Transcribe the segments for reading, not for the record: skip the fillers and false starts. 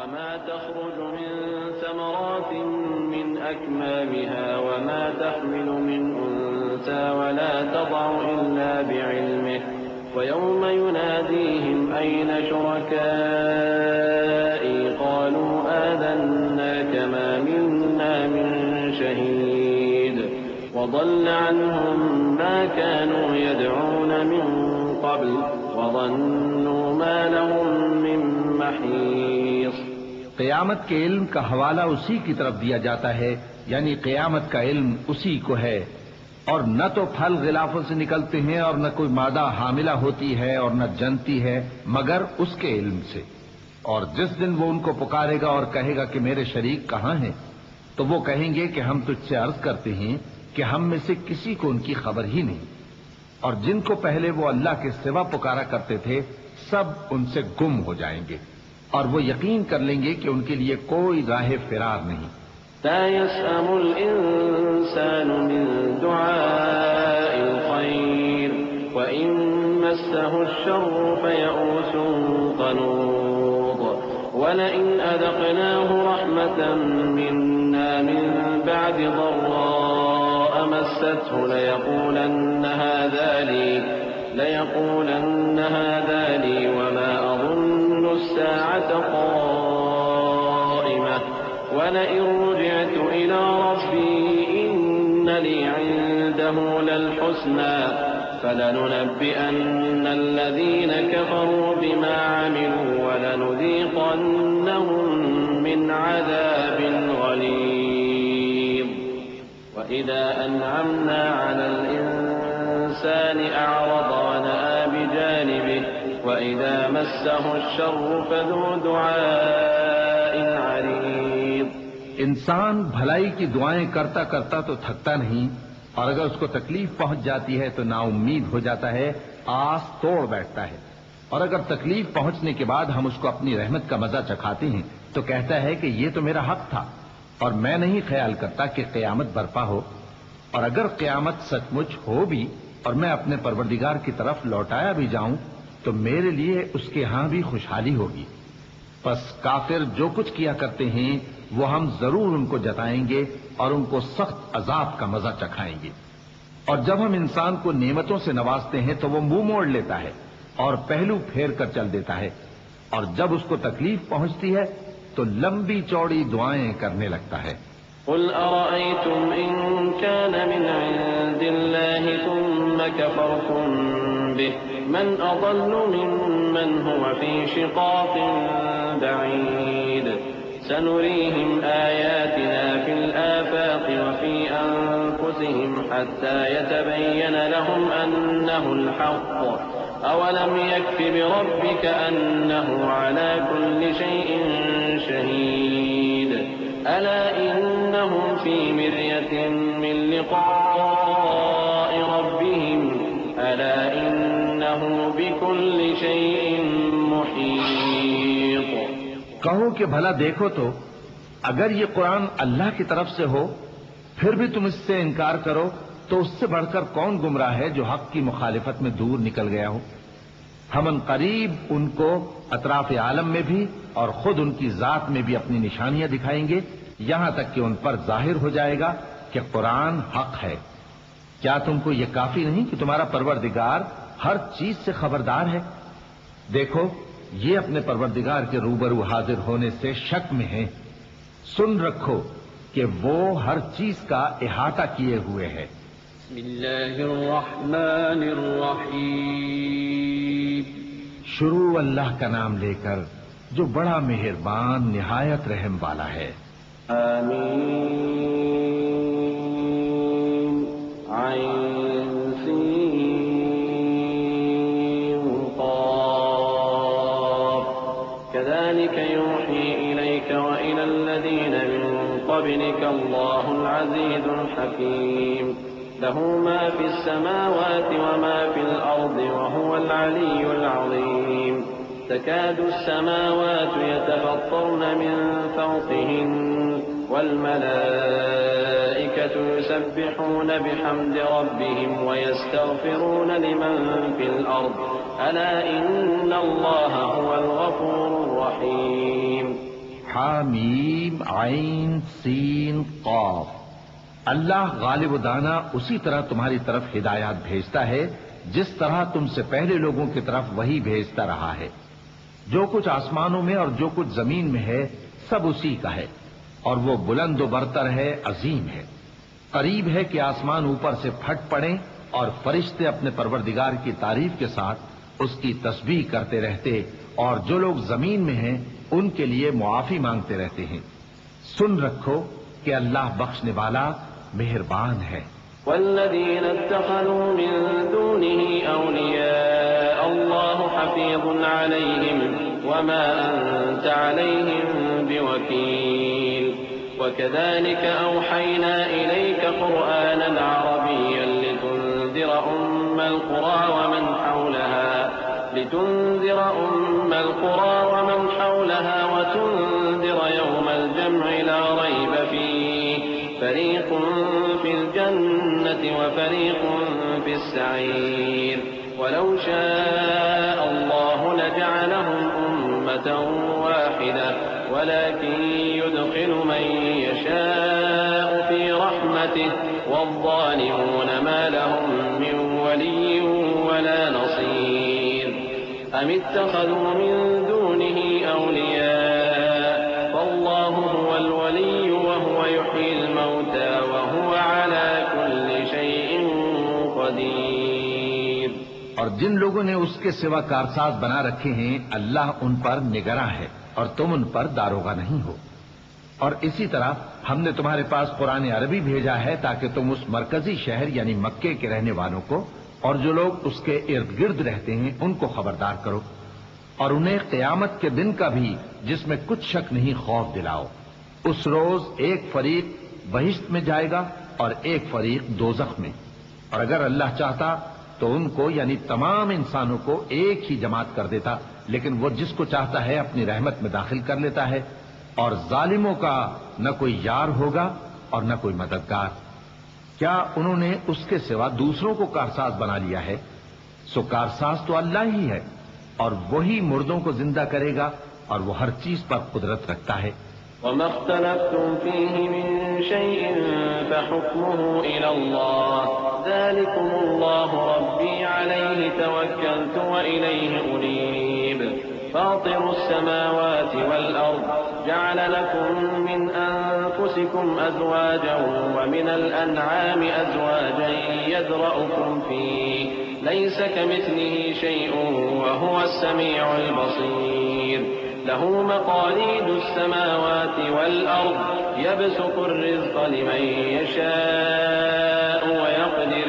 وما تخرج من ثمرات من أكمامها وما تحمل من أنثى ولا تضع إلا بعلمه ويوم يناديهم أين شركائي قالوا آذناك ما منا من شهيد وضل عنهم ما كانوا يدعون من قبل وظنوا ما لهم من محيص۔ قیامت کے علم کا حوالہ اسی کی طرف دیا جاتا ہے، یعنی قیامت کا علم اسی کو ہے، اور نہ تو پھل غلافوں سے نکلتے ہیں اور نہ کوئی مادہ حاملہ ہوتی ہے اور نہ جنتی ہے مگر اس کے علم سے۔ اور جس دن وہ ان کو پکارے گا اور کہے گا کہ میرے شریک کہاں ہیں، تو وہ کہیں گے کہ ہم تجھ سے عرض کرتے ہیں کہ ہم میں سے کسی کو ان کی خبر ہی نہیں، اور جن کو پہلے وہ اللہ کے سوا پکارا کرتے تھے سب ان سے گم ہو جائیں گے، اور وہ یقین کر لیں گے کہ ان کے لیے کوئی راہ فرار نہیں۔ لا يسأم الإنسان من دعاء الخير وإن مسه الشر فيئوس قنوط ولئن أذقناه رحمة منا من بعد ضراء مسته ليقولن هذا لي وما أظن الساعة قائمة ولئن رجعت إلى ربي إن لي عنده للحسنى فلننبئن الذين كفروا بما عملوا ولنذيقنهم من عذاب غليظ وإذا أنعمنا على الإنسان أعرض ونأى بجانبه وإذا مسه الشر فذو دعاء عريض۔ انسان بھلائی کی دعائیں کرتا کرتا تو تھکتا نہیں، اور اگر اس کو تکلیف پہنچ جاتی ہے تو نا امید ہو جاتا ہے، آس توڑ بیٹھتا ہے، اور اگر تکلیف پہنچنے کے بعد ہم اس کو اپنی رحمت کا مزہ چکھاتے ہیں تو کہتا ہے کہ یہ تو میرا حق تھا اور میں نہیں خیال کرتا کہ قیامت برپا ہو، اور اگر قیامت سچ مچ ہو بھی اور میں اپنے پروردگار کی طرف لوٹایا بھی جاؤں تو میرے لیے اس کے ہاں بھی خوشحالی ہوگی۔ پس کافر جو کچھ کیا کرتے ہیں وہ ہم ضرور ان کو جتائیں گے اور ان کو سخت عذاب کا مزہ چکھائیں گے۔ اور جب ہم انسان کو نعمتوں سے نوازتے ہیں تو وہ منہ موڑ لیتا ہے اور پہلو پھیر کر چل دیتا ہے، اور جب اس کو تکلیف پہنچتی ہے تو لمبی چوڑی دعائیں کرنے لگتا ہے۔ قل أرأيتم إن كان من عند الله ثم كفرتم به من أضل ممن هو في شقاق بعيد سنريهم آياتنا في الآفاق وفي أنفسهم حتى يتبين لهم أنه الحق أولم يكف بربك أنه على كل شيء شهيد ألا إنهم في مرية من لقاء ربهم ألا إنه بكل شيء محيط۔ کہو کہ بھلا دیکھو تو اگر یہ قرآن اللہ کی طرف سے ہو پھر بھی تم اس سے انکار کرو تو اس سے بڑھ کر کون گمراہ ہے جو حق کی مخالفت میں دور نکل گیا ہو۔ ہم ان قریب ان کو اطراف عالم میں بھی اور خود ان کی ذات میں بھی اپنی نشانیاں دکھائیں گے یہاں تک کہ ان پر ظاہر ہو جائے گا کہ قرآن حق ہے۔ کیا تم کو یہ کافی نہیں کہ تمہارا پروردگار ہر چیز سے خبردار ہے؟ دیکھو یہ اپنے پروردگار کے روبرو حاضر ہونے سے شک میں ہیں، سن رکھو کہ وہ ہر چیز کا احاطہ کیے ہوئے ہے۔ بسم اللہ الرحمن الرحیم۔ شروع اللہ کا نام لے کر جو بڑا مہربان نہایت رحم والا ہے۔ آمین عین سین قاف كذلك يوحي إليك وإلى الذين من قبلك الله العزيز الحكيم له ما في السماوات وما في الأرض وهو العلي العظيم تكاد السماوات يتفطرن من فوقهن والملائكة يسبحون بحمد ربهم ويستغفرون لمن في الأرض ألا إن الله هو الغفور الرحيم۔ حامیم عین سین قاف۔ اللہ غالب و دانا اسی طرح تمہاری طرف ہدایات بھیجتا ہے جس طرح تم سے پہلے لوگوں کی طرف وہی بھیجتا رہا ہے۔ جو کچھ آسمانوں میں اور جو کچھ زمین میں ہے سب اسی کا ہے، اور وہ بلند و برتر ہے، عظیم ہے۔ قریب ہے کہ آسمان اوپر سے پھٹ پڑیں اور فرشتے اپنے پروردگار کی تعریف کے ساتھ اس کی تسبیح کرتے رہتے، اور جو لوگ زمین میں ہیں ان کے لیے معافی مانگتے رہتے ہیں۔ سن رکھو کہ اللہ بخشنے والا مہربان ہے۔ والذين اتخذوا من دونه أولياء الله حفيظ عليهم وما أنت عليهم بوكيل وكذلك أوحينا إليك قرآنا عربيا لتنذر أم القرى ومن حولها وتنذر يوم الجمع لا ريب فيه فريق في الجنة وفريق في السعير ولو شاء الله لجعلهم أمة واحدة ولكن يدخل من يشاء في رحمته والظالمون ما لهم من ولي ولا نصير أم اتخذوا من دونه أولياء فالله هو الولي وهو يحيي الموتى وهو على كل شيء قدير۔ اور جن لوگوں نے اس کے سوا کارساز بنا رکھے ہیں اللہ ان پر نگراں ہے اور تم ان پر داروغہ نہیں ہو۔ اور اسی طرح ہم نے تمہارے پاس قرآن عربی بھیجا ہے تاکہ تم اس مرکزی شہر یعنی مکے کے رہنے والوں کو اور جو لوگ اس کے ارد گرد رہتے ہیں ان کو خبردار کرو، اور انہیں قیامت کے دن کا بھی جس میں کچھ شک نہیں خوف دلاؤ۔ اس روز ایک فریق بہشت میں جائے گا اور ایک فریق دوزخ میں، اور اگر اللہ چاہتا تو ان کو یعنی تمام انسانوں کو ایک ہی جماعت کر دیتا، لیکن وہ جس کو چاہتا ہے اپنی رحمت میں داخل کر لیتا ہے، اور ظالموں کا نہ کوئی یار ہوگا اور نہ کوئی مددگار۔ کیا انہوں نے اس کے سوا دوسروں کو کارساز بنا لیا ہے؟ سو کارساز تو اللہ ہی ہے، اور وہی مردوں کو زندہ کرے گا اور وہ ہر چیز پر قدرت رکھتا ہے۔ وما اختلفتم فيه من شيء فحكمه إلى الله ذلكم الله ربي عليه توكلت وإليه أنيب فاطر السماوات والأرض جعل لكم من أنفسكم أزواجا ومن الأنعام أزواجا يذرأكم فيه ليس كمثله شيء وهو السميع البصير له مقاليد السماوات والأرض يبسط الرزق لمن يشاء ويقدر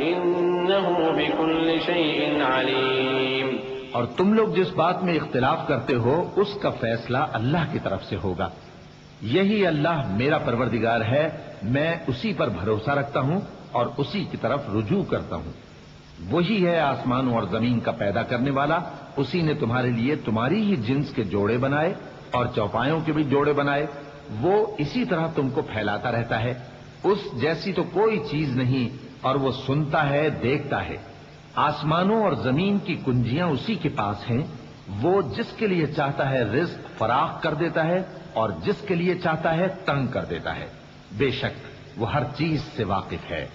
إنه بكل شيء عليم۔ اور تم لوگ جس بات میں اختلاف کرتے ہو اس کا فیصلہ اللہ کی طرف سے ہوگا۔ یہی اللہ میرا پروردگار ہے، میں اسی پر بھروسہ رکھتا ہوں اور اسی کی طرف رجوع کرتا ہوں۔ وہی ہے آسمانوں اور زمین کا پیدا کرنے والا، اسی نے تمہارے لیے تمہاری ہی جنس کے جوڑے بنائے اور چوپایوں کے بھی جوڑے بنائے، وہ اسی طرح تم کو پھیلاتا رہتا ہے۔ اس جیسی تو کوئی چیز نہیں، اور وہ سنتا ہے، دیکھتا ہے۔ آسمانوں اور زمین کی کنجیاں اسی کے پاس ہیں، وہ جس کے لیے چاہتا ہے رزق فراخ کر دیتا ہے اور جس کے لیے چاہتا ہے تنگ کر دیتا ہے۔ بے شک وہ ہر چیز سے واقف ہے۔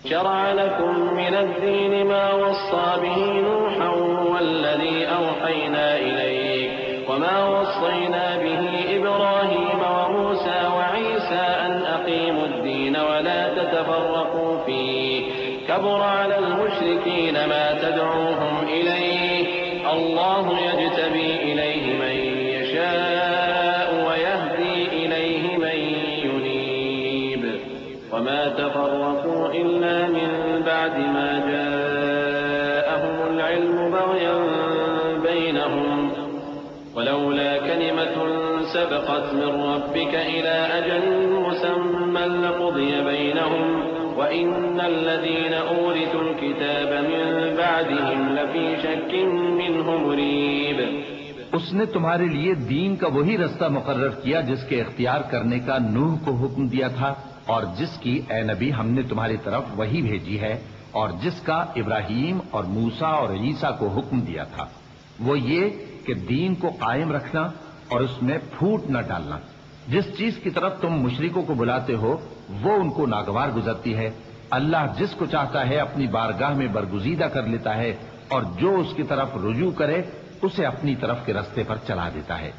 شرع لكم من الدين ما وصى به نوحا والذي أوحينا إليك وما وصينا به إبراهيم وموسى وعيسى أن أقيموا الدين ولا تتفرقوا فيه كبر على المشركين ما تدعوهم إليه الله يجتبي إليه من يشاء ويهدي إليه من ينيب وما تفرقوا إلا من بعد ما جاءهم العلم بغيا بينهم ولولا كلمة سبقت من ربك إلى أجل مسمى لقضي بينهم وَإِنَّ الَّذِينَ أُورِثُوا الْكِتَابَ مِنْ بَعْدِهِمْ لَفِي شَكٍّ مِّنْهُ مُرِيبٍ۔ اس نے تمہارے لیے دین کا وہی رستہ مقرر کیا جس کے اختیار کرنے کا نوح کو حکم دیا تھا، اور جس کی اے نبی ہم نے تمہاری طرف وہی بھیجی ہے، اور جس کا ابراہیم اور موسیٰ اور عیسیٰ کو حکم دیا تھا، وہ یہ کہ دین کو قائم رکھنا اور اس میں پھوٹ نہ ڈالنا۔ جس چیز کی طرف تم مشرکوں کو بلاتے ہو وہ ان کو ناگوار گزرتی ہے۔ اللہ جس کو چاہتا ہے اپنی بارگاہ میں برگزیدہ کر لیتا ہے، اور جو اس کی طرف رجوع کرے اسے اپنی طرف کے رستے پر چلا دیتا ہے۔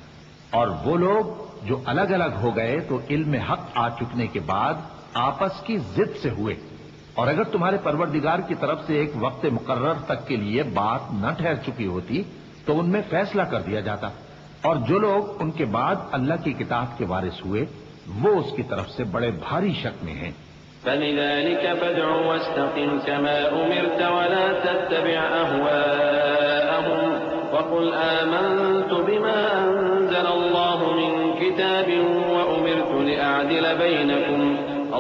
اور وہ لوگ جو الگ الگ ہو گئے تو علم حق آ چکنے کے بعد آپس کی ضد سے ہوئے، اور اگر تمہارے پروردگار کی طرف سے ایک وقت مقرر تک کے لیے بات نہ ٹھہر چکی ہوتی تو ان میں فیصلہ کر دیا جاتا، اور جو لوگ ان کے بعد اللہ کی کتاب کے وارث ہوئے وہ اس کی طرف سے بڑے بھاری شک میں ہیں۔ فلذلك فادع واستقم كما أمرت ولا تتبع أهواءهم وقل آمنت بما أنزل الله من كتاب وأمرت لأعدل بينكم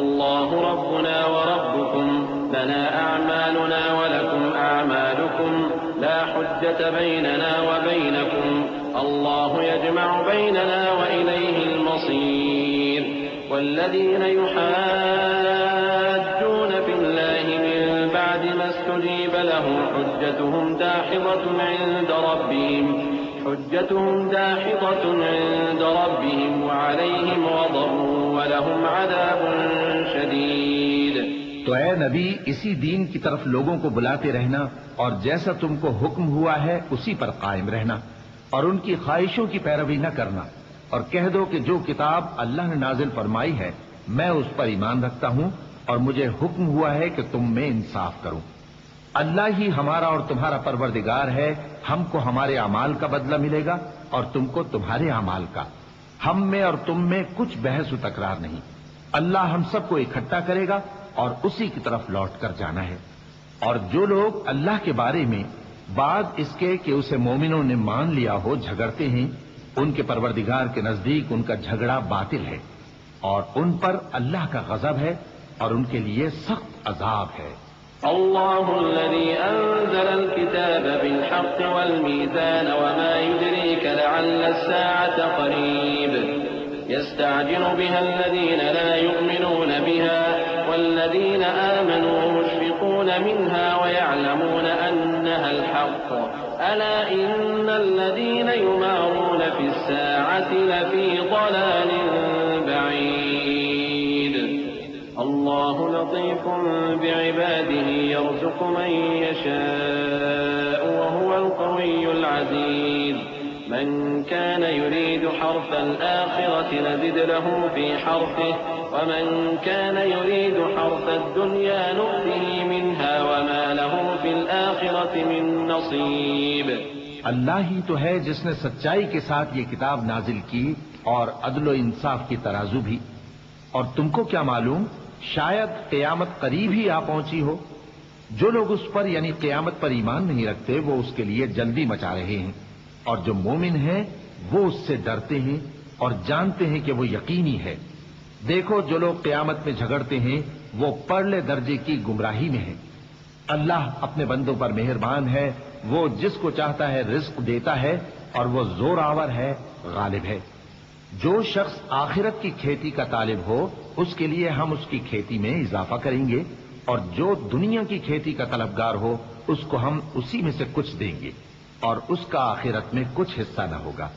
الله ربنا وربكم لنا أعمالنا ولكم أعمالكم لا حجة بيننا وبينكم الله يجمع بيننا وإليه المصير والذين يحاجون في الله من بعد ما استجيب له حجتهم داحضة عند ربهم وعليهم غضب ولهم عذاب شديد۔ تو اے نبی اسی دین کی طرف لوگوں کو بلاتے رہنا، اور جیسا تم کو حکم ہوا ہے اسی پر قائم رہنا، اور ان کی خواہشوں کی پیروی نہ کرنا، اور کہہ دو کہ جو کتاب اللہ نے نازل فرمائی ہے میں اس پر ایمان رکھتا ہوں، اور مجھے حکم ہوا ہے کہ تم میں انصاف کروں۔ اللہ ہی ہمارا اور تمہارا پروردگار ہے، ہم کو ہمارے اعمال کا بدلہ ملے گا اور تم کو تمہارے اعمال کا۔ ہم میں اور تم میں کچھ بحث و تکرار نہیں۔ اللہ ہم سب کو اکٹھا کرے گا اور اسی کی طرف لوٹ کر جانا ہے۔ اور جو لوگ اللہ کے بارے میں بعد اس کے کہ اسے مومنوں نے مان لیا ہو جھگڑتے ہیں، ان کے پروردگار کے نزدیک ان کا جھگڑا باطل ہے، اور ان پر اللہ کا غضب ہے اور ان کے لیے سخت عذاب ہے۔ الله الذي أنزل الكتاب بالحق والميزان وما يدريك لعل الساعة قريب يستعجل بها الذين لا يؤمنون بها والذين آمنوا مشفقون منها ويعلمون أنها الحق ألا إن الذين يمارون في الساعة لفي ضلال بعيد الله لطيف بعباده يرزق من يشاء وهو القوي العزيز من كان يريد حرث الآخرة نزد له في حرثه ومن كان يريد حرث الدنيا نؤته منها وما له في الآخرة من نصيب۔ اللہ ہی تو ہے جس نے سچائی کے ساتھ یہ کتاب نازل کی اور عدل و انصاف کی ترازو بھی، اور تم کو کیا معلوم شاید قیامت قریب ہی آ پہنچی ہو۔ جو لوگ اس پر یعنی قیامت پر ایمان نہیں رکھتے وہ اس کے لیے جلدی مچا رہے ہیں، اور جو مومن ہیں وہ اس سے ڈرتے ہیں اور جانتے ہیں کہ وہ یقینی ہے۔ دیکھو جو لوگ قیامت میں جھگڑتے ہیں وہ پرلے درجے کی گمراہی میں ہیں۔ اللہ اپنے بندوں پر مہربان ہے، وہ جس کو چاہتا ہے رزق دیتا ہے اور وہ زور آور ہے، غالب ہے۔ جو شخص آخرت کی کھیتی کا طالب ہو اس کے لیے ہم اس کی کھیتی میں اضافہ کریں گے، اور جو دنیا کی کھیتی کا طلبگار ہو اس کو ہم اسی میں سے کچھ دیں گے، اور اس کا آخرت میں کچھ حصہ نہ ہوگا۔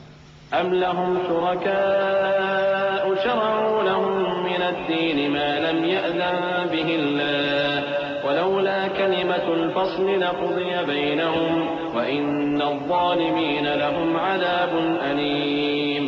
أم لهم شركاء شرعوا لهم من الدين ما لم يأذن به الله ولولا كلمة الفصل لقضي بينهم وإن الظالمين لهم عذاب أليم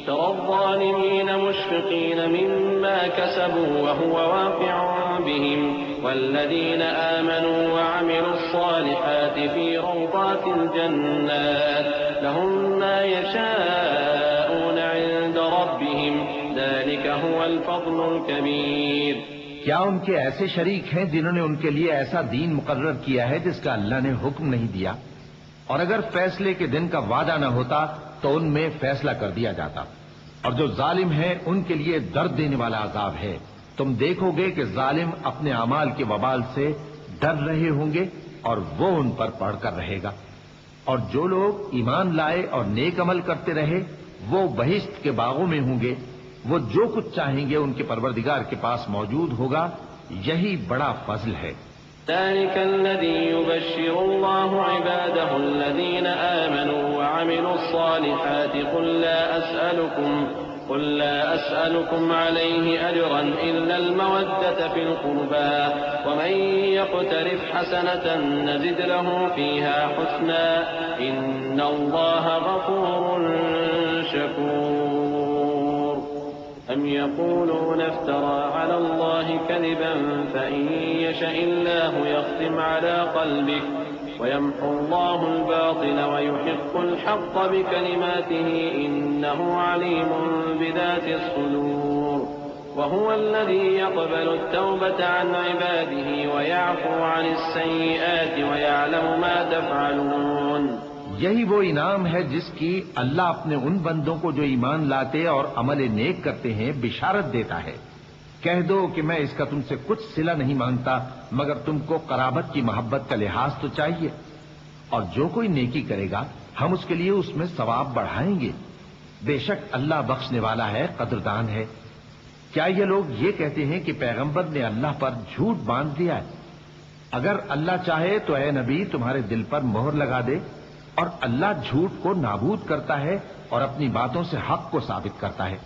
ترى الظالمين مشفقين مما كسبوا وهو واقع بهم والذين آمنوا وعملوا الصالحات في روضات الجنات لهم ما يشاءون عند ربهم ذلك هو الفضل الكبير۔ کیا ان کے ایسے شریک ہیں جنہوں نے ان کے لیے ایسا دین مقرر کیا ہے جس کا اللہ نے حکم نہیں دیا؟ اور اگر فیصلے کے دن کا وعدہ نہ ہوتا تو ان میں فیصلہ کر دیا جاتا، اور جو ظالم ہیں ان کے لیے درد دینے والا عذاب ہے۔ تم دیکھو گے کہ ظالم اپنے اعمال کے وبال سے ڈر رہے ہوں گے اور وہ ان پر پڑھ کر رہے گا، اور جو لوگ ایمان لائے اور نیک عمل کرتے رہے وہ بہشت کے باغوں میں ہوں گے، وہ جو کچھ چاہیں گے ان کے پروردگار کے پاس موجود ہوگا، یہی بڑا فضل ہے۔ ذلك الذي يبشر الله عباده الذين آمنوا وعملوا الصالحات قل لا أسألكم عليه أجرا إلا المودة في القربى ومن يقترف حسنة نزد له فيها حسنا إن الله غفور شكور أم يقولون افترى على الله كذبا فإن يشأ الله يختم على قلبك ويمحو الله الباطل ويحق الحق بكلماته إنه عليم بذات الصدور وهو الذي يقبل التوبة عن عباده ويعفو عن السيئات ويعلم ما تفعلون. یہی وہ انعام ہے جس کی اللہ اپنے ان بندوں کو جو ایمان لاتے اور عمل نیک کرتے ہیں بشارت دیتا ہے. کہہ دو کہ میں اس کا تم سے کچھ صلہ نہیں مانگتا مگر تم کو قرابت کی محبت کا لحاظ تو چاہیے، اور جو کوئی نیکی کرے گا ہم اس کے لیے اس میں ثواب بڑھائیں گے. بے شک اللہ بخشنے والا ہے، قدردان ہے. کیا یہ لوگ یہ کہتے ہیں کہ پیغمبر نے اللہ پر جھوٹ باندھ دیا ہے؟ اگر اللہ چاہے تو اے نبی تمہارے دل پر مہر لگا دے، اور اللہ جھوٹ کو نابود کرتا ہے اور اپنی باتوں سے حق کو ثابت کرتا ہے.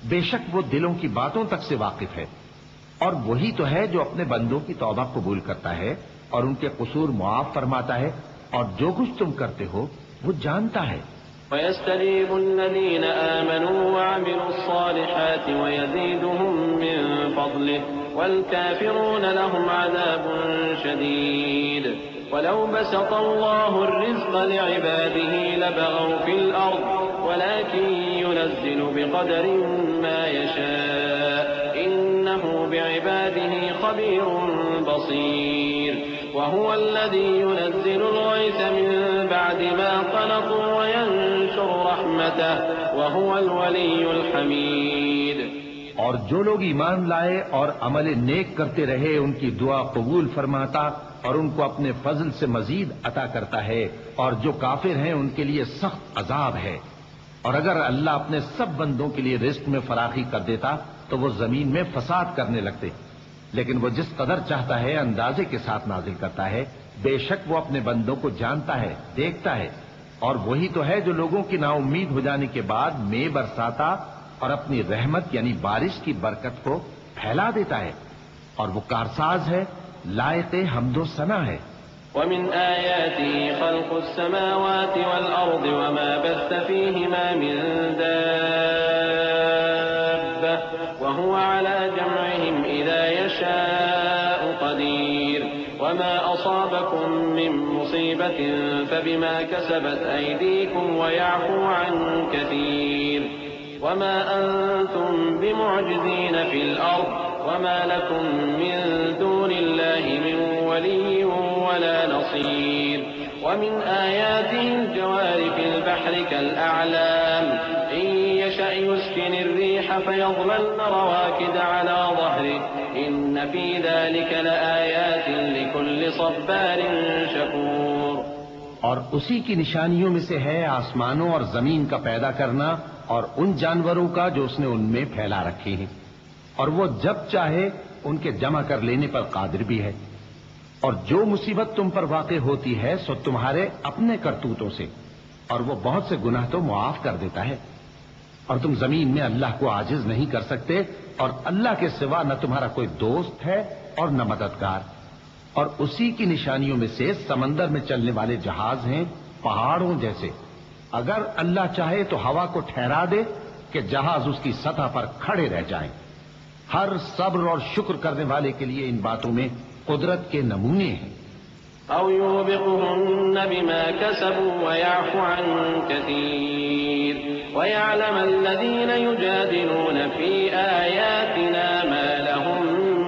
بے شک وہ دلوں کی باتوں تک سے واقف ہے، اور وہی تو ہے جو اپنے بندوں کی توبہ قبول کرتا ہے اور ان کے قصور معاف فرماتا ہے، اور جو کچھ تم کرتے ہو وہ جانتا ہے. وَيَسْتَجِيبُ الَّذِينَ آمَنُوا وَعَمِلُوا الصَّالِحَاتِ وَيَزِيدُهُم مِّن فَضْلِهِ وَالْكَافِرُونَ لَهُمْ عَذَابٌ شَدِيدٌ. وَلَوْ بَسَطَ اللَّهُ الرِّزْقَ لِعِبَادِهِ لَبَغَوْا فِي الْأَرْضِ وَلَكِن يُنَزِّلُ بِقَدَرٍ مَّا يَشَاءُ إِنَّهُ بِعِبَادِهِ خَبِيرٌ بَصِيرٌ. وهو الذي ينزل الغيث من بعد ما قنطوا وينشر رحمته وهو الولي الحميد. اور جو لوگ ایمان لائے اور عمل نیک کرتے رہے ان کی دعا قبول فرماتا اور ان کو اپنے فضل سے مزید عطا کرتا ہے، اور جو کافر ہیں ان کے لیے سخت عذاب ہے. اور اگر اللہ اپنے سب بندوں کے لیے رزق میں فراخی کر دیتا تو وہ زمین میں فساد کرنے لگتے، لیکن وہ جس قدر چاہتا ہے اندازے کے ساتھ نازل کرتا ہے. بے شک وہ اپنے بندوں کو جانتا ہے، دیکھتا ہے. اور وہی تو ہے جو لوگوں کی نا امید ہو جانے کے بعد مے برساتا اور اپنی رحمت یعنی بارش کی برکت کو پھیلا دیتا ہے، اور وہ کارساز ہے، لائق حمد و ثنا ہے. ومن آياته خلق السماوات والأرض وما بث فيهما من دابة وهو على جمعهم إذا يشاء قدير. وما أصابكم من مصيبة فبما كسبت أيديكم ويعفو عن كثير. وما أنتم بمعجزين في الأرض وما لكم من دون الله من ولي ولا نصير. ومن آياته الجوار في البحر كالأعلام إن يشأ يسكن الريح فيظللن رواكد على ظهره إن في ذلك لآيات لكل صبار شكور. اور اسی کی نشانیوں میں سے ہے آسمانوں اور زمین کا پیدا کرنا اور ان جانوروں کا جو اس نے ان میں پھیلا رکھے ہیں، اور وہ جب چاہے ان کے جمع کر لینے پر قادر بھی ہے. اور جو مصیبت تم پر واقع ہوتی ہے سو تمہارے اپنے کرتوتوں سے، اور وہ بہت سے گناہ تو معاف کر دیتا ہے. اور تم زمین میں اللہ کو عاجز نہیں کر سکتے، اور اللہ کے سوا نہ تمہارا کوئی دوست ہے اور نہ مددگار. اور اسی کی نشانیوں میں سے سمندر میں چلنے والے جہاز ہیں پہاڑوں جیسے. اگر اللہ چاہے تو ہوا کو ٹھہرا دے کہ جہاز اس کی سطح پر کھڑے رہ جائیں. ہر صبر اور شکر کرنے والے کے لیے ان باتوں میں قدرت کے نمونے ہیں. أو يوبقهن بما كسبوا ويعفو عن كثير ويعلم الذين يجادلون في آياتنا ما لهم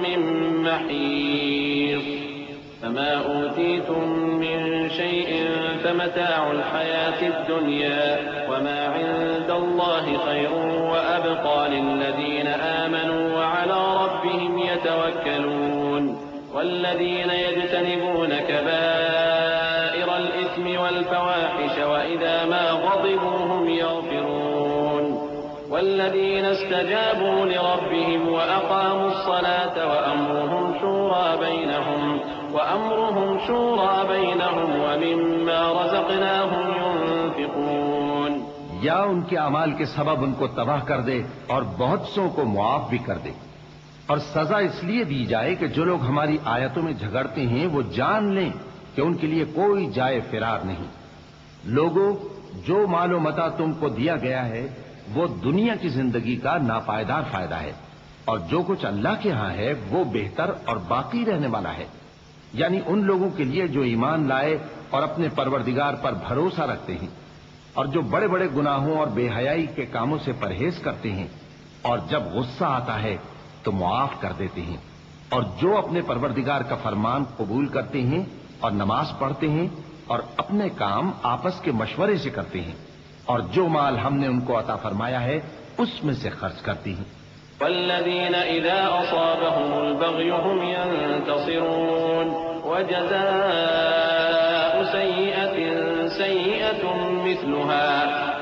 من محيص. فما أوتيتم من شيء فمتاع الحياة الدنيا وما عند الله خير وأبقى للذين آمنوا وعلى ربهم يتوكلون. والذين يجتنبون كبائر الإثم والفواحش وإذا ما غضبوا هم يغفرون. والذين استجابوا لربهم وأقاموا الصلاة وأمرهم شورى بينهم وأمرهم شورى بينهم ومما رزقناهم ينفقون. یا ان کے اعمال کے سبب ان کو تباہ کر دے اور بہت سو کو معاف بھی کر دے. اور سزا اس لیے دی جائے کہ جو لوگ ہماری آیتوں میں جھگڑتے ہیں وہ جان لیں کہ ان کے لیے کوئی جائے فرار نہیں. لوگوں، جو مال و متاع تم کو دیا گیا ہے وہ دنیا کی زندگی کا ناپائیدار فائدہ ہے، اور جو کچھ اللہ کے ہاں ہے وہ بہتر اور باقی رہنے والا ہے. یعنی ان لوگوں کے لیے جو ایمان لائے اور اپنے پروردگار پر بھروسہ رکھتے ہیں، اور جو بڑے بڑے گناہوں اور بے حیائی کے کاموں سے پرہیز کرتے ہیں، اور جب غصہ آتا ہے تو معاف کر دیتے ہیں، اور جو اپنے پروردگار کا فرمان قبول کرتے ہیں اور نماز پڑھتے ہیں اور اپنے کام آپس کے مشورے سے کرتے ہیں، اور جو مال ہم نے ان کو عطا فرمایا ہے اس میں سے خرچ کرتے ہیں. والذين إذا أصابهم البغي هم ينتصرون. وجزاء سيئة سيئة مثلها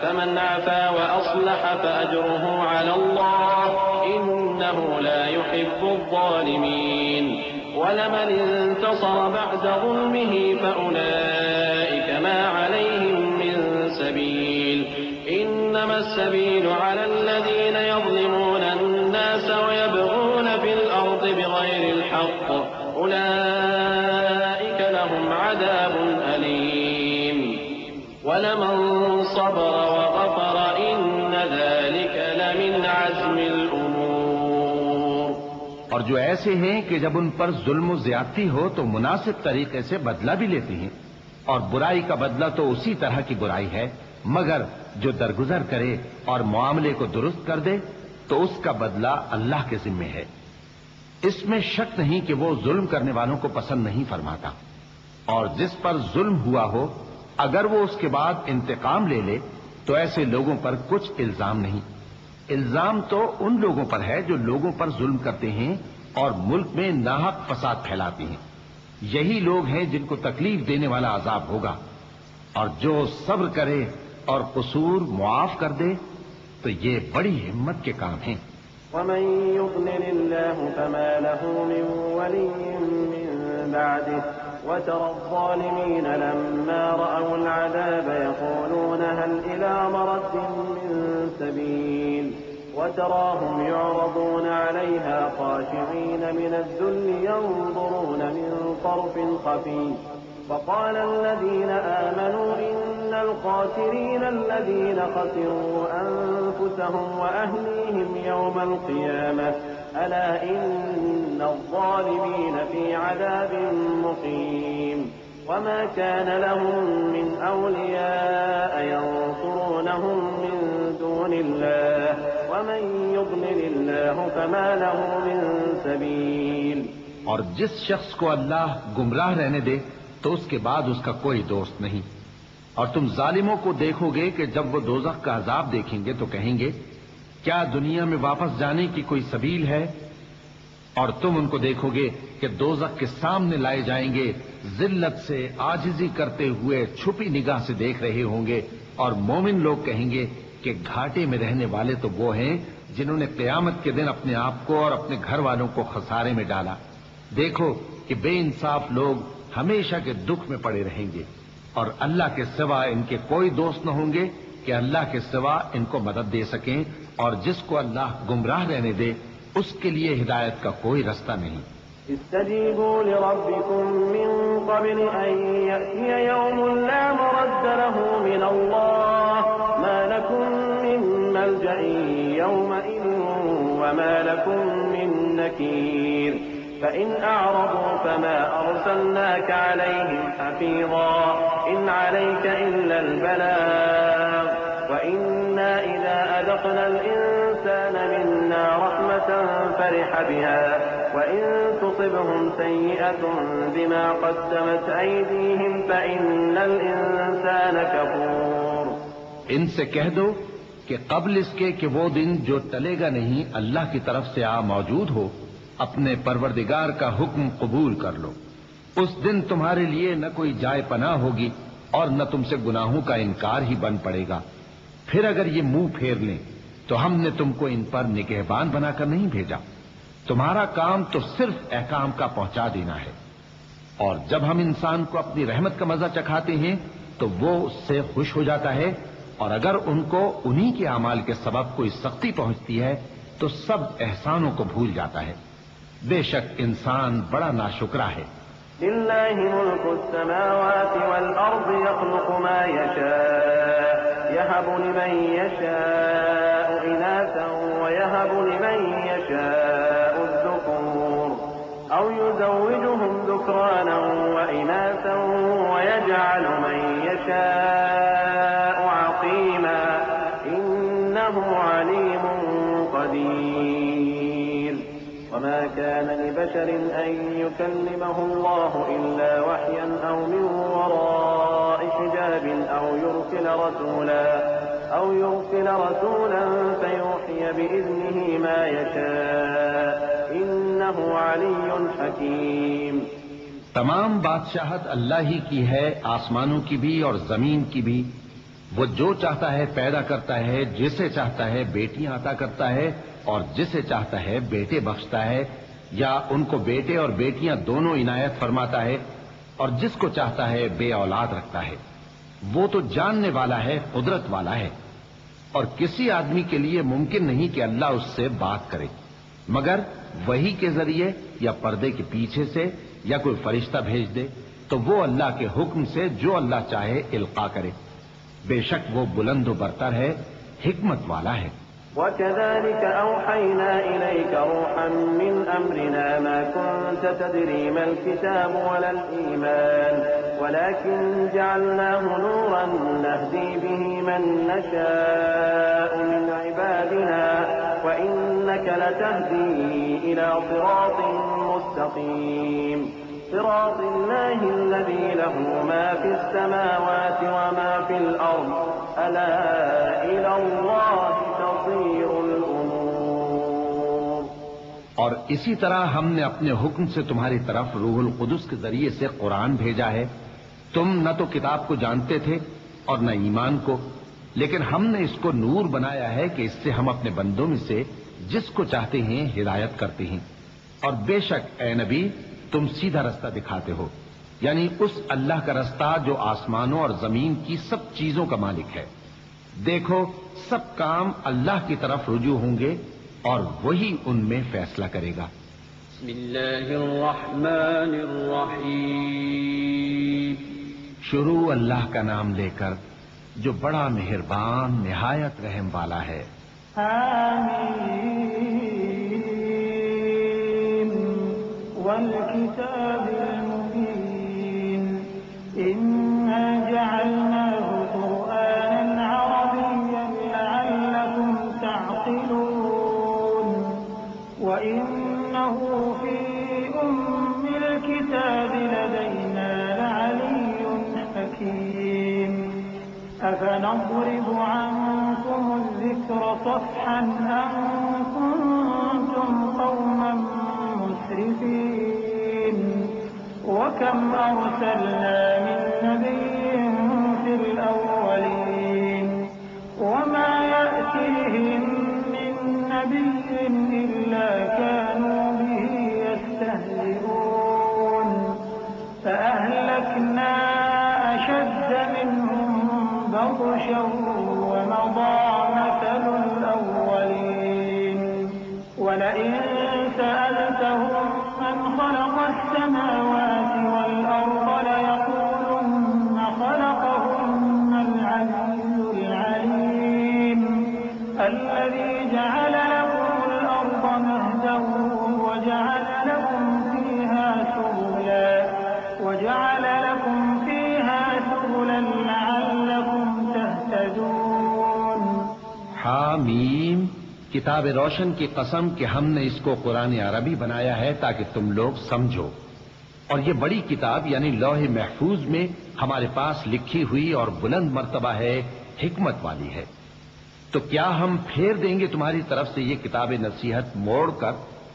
فمن عفا وأصلح فأجره على الله إنه لا يحب الظالمين. ولمن انتصر بعد ظلمه فأولئك ما عليهم من سبيل. إنما السبيل على الذين يظلمون الناس ويبغون في الأرض بغير الحق أولئك لهم عذاب أليم. ولمن صبر وغفر إن ذلك لمن عزم الأمور. اور جو ایسے ہیں کہ جب ان پر ظلم و زیادتی ہو تو مناسب طریقے سے بدلہ بھی لیتے ہیں، اور برائی کا بدلہ تو اسی طرح کی برائی ہے، مگر جو درگزر کرے اور معاملے کو درست کر دے تو اس کا بدلہ اللہ کے ذمے ہے. اس میں شک نہیں کہ وہ ظلم کرنے والوں کو پسند نہیں فرماتا، اور جس پر ظلم ہوا ہو اگر وہ اس کے بعد انتقام لے لے تو ایسے لوگوں پر کچھ الزام نہیں. الزام تو ان لوگوں پر ہے جو لوگوں پر ظلم کرتے ہیں اور ملک میں ناحق فساد پھیلاتے ہیں. یہی لوگ ہیں جن کو تکلیف دینے والا عذاب ہوگا. اور جو صبر کرے اور قصور معاف کر دے تو یہ بڑی ہمت کے کام ہیں. ومن يضلل الله فما له من ولي من بعده وترى الظالمين لما رأوا العذاب يقولون هل إلى مرد من سبيل. وتراهم يعرضون عليها خاشعين من الذل ينظرون من طرف خفي. وقال الذين آمنوا إن الخاسرين الذين خسروا أنفسهم وأهليهم يوم القيامة ألا إن الظالمين في عذاب مقيم. وما كان لهم من أولياء ينصرونهم من دون الله ومن يضلل الله فما له من سبيل. اور جس شخص کو اللہ گمراہ رہنے دے تو اس کے بعد اس کا کوئی دوست نہیں. اور تم ظالموں کو دیکھو گے کہ جب وہ دوزخ کا عذاب دیکھیں گے تو کہیں گے کیا دنیا میں واپس جانے کی کوئی سبیل ہے؟ اور تم ان کو دیکھو گے کہ دوزخ کے سامنے لائے جائیں گے، ذلت سے عاجزی کرتے ہوئے چھپی نگاہ سے دیکھ رہے ہوں گے. اور مومن لوگ کہیں گے کہ گھاٹے میں رہنے والے تو وہ ہیں جنہوں نے قیامت کے دن اپنے آپ کو اور اپنے گھر والوں کو خسارے میں ڈالا. دیکھو کہ بے انصاف لوگ ہمیشہ کے دکھ میں پڑے رہیں گے، اور اللہ کے سوا ان کے کوئی دوست نہ ہوں گے کہ اللہ کے سوا ان کو مدد دے سکیں. اور جس کو اللہ گمراہ رہنے دے اس کے لیے ہدایت کا کوئی رستہ نہیں. استجیبوا لربکم من قبل ان یأتی یوم لا مرد له من اللہ ما لکم من ملجأ یومئذ وما لکم من نکیر. فإن أعرضوا فما أرسلناك عليهم حفيظا إن عليك إلا البلاغ وإنا إذا أذقنا الإنسان منا رحمة فرح بها وإن تصبهم سيئة بما قدمت أيديهم فإن الإنسان كفور. ان سے کہہ دو کہ قبل اس کے کہ وہ دن جو ٹلے گا نہیں اللہ کی طرف سے موجود ہو، اپنے پروردگار کا حکم قبول کر لو. اس دن تمہارے لیے نہ کوئی جائے پناہ ہوگی اور نہ تم سے گناہوں کا انکار ہی بن پڑے گا. پھر اگر یہ منہ پھیر لیں تو ہم نے تم کو ان پر نگہبان بنا کر نہیں بھیجا. تمہارا کام تو صرف احکام کا پہنچا دینا ہے. اور جب ہم انسان کو اپنی رحمت کا مزہ چکھاتے ہیں تو وہ اس سے خوش ہو جاتا ہے، اور اگر ان کو انہی کے اعمال کے سبب کوئی سختی پہنچتی ہے تو سب احسانوں کو بھول جاتا ہے۔ بے شک انسان بڑا ناشکرا ہے۔ لله ملك السماوات والأرض يخلق ما يشاء يهب لمن يشاء إناثا ويهب لمن يشاء الذكور أو يزوجهم ذكرانا وإناثا ويجعل من يشاء عقيما إنه عليم قدير وما كان لبشر أن يكلمه الله إلا وحيا أو من وراء حجاب أو يرسل رسولا فيوحي بإذنه ما يشاء إنه علي حكيم۔ تمام بادشاہت اللہ ہی کی ہے، آسمانوں کی بھی اور زمین کی بھی۔ وہ جو چاہتا ہے پیدا کرتا ہے، جسے چاہتا ہے بیٹیاں عطا کرتا ہے اور جسے چاہتا ہے بیٹے بخشتا ہے، یا ان کو بیٹے اور بیٹیاں دونوں عنایت فرماتا ہے، اور جس کو چاہتا ہے بے اولاد رکھتا ہے۔ وہ تو جاننے والا ہے، قدرت والا ہے، اور کسی آدمی کے لیے ممکن نہیں کہ اللہ اس سے بات کرے مگر وحی کے ذریعے یا پردے کے پیچھے سے، یا کوئی فرشتہ بھیج دے تو وہ اللہ کے حکم سے جو اللہ چاہے القا کرے۔ بے شک وہ بلند و برتر ہے، حکمت والا ہے۔ وكذلك أوحينا إليك روحا من أمرنا ما كنت تدري ما الكتاب ولا الإيمان ولكن جعلناه نورا نهدي به من نشاء من عبادنا وإنك لتهدي إلى صراط مستقيم صراط الله الذي له ما في السماوات وما في الأرض ألا إلى الله تصير الأمور۔ اور اسی طرح ہم نے اپنے حکم سے تمہاری طرف روح القدس کے ذریعے سے قرآن بھیجا ہے۔ تم نہ تو کتاب کو جانتے تھے اور نہ ایمان کو، لیکن ہم نے اس کو نور بنایا ہے کہ اس سے ہم اپنے بندوں میں سے جس کو چاہتے ہیں ہدایت کرتے ہیں۔ اور بے شک اے نبی تم سیدھا رستہ دکھاتے ہو، یعنی اس اللہ کا رستہ جو آسمانوں اور زمین کی سب چیزوں کا مالک ہے۔ دیکھو سب کام اللہ کی طرف رجوع ہوں گے اور وہی ان میں فیصلہ کرے گا۔ بسم اللہ الرحمن الرحیم۔ شروع اللہ کا نام لے کر جو بڑا مہربان نہایت رحم والا ہے۔ آمین والکتاب المبین انا جعلناه قرآنا عربیا لعلکم تعقلون وإنه في أم الكتاب لدينا لعلي حكيم أفنضرب عنكم الذكر صفحا أن كنتم قوما مسرفين وكم أرسلنا من نبي في الأولين وما يأتيهم من نبي إلا كانوا به يستهزئون فأهلكنا أشد منهم بطشا ومضى مثل الأولين ولئن سألتهم من خلق السماوات والأرض ليقولن خلقهن العلي العليم الذي جعل لكم الأرض مهدا وجعل لكم فيها سبلا لعلكم تهتدون۔ حامیم، کتاب روشن کی قسم کہ ہم نے اس کو قرآن عربی بنایا ہے تاکہ تم لوگ سمجھو، اور یہ بڑی کتاب یعنی لوح محفوظ میں ہمارے پاس لکھی ہوئی اور بلند مرتبہ ہے، حکمت والی ہے۔ تو کیا ہم پھیر دیں گے تمہاری طرف سے یہ کتاب نصیحت موڑ کر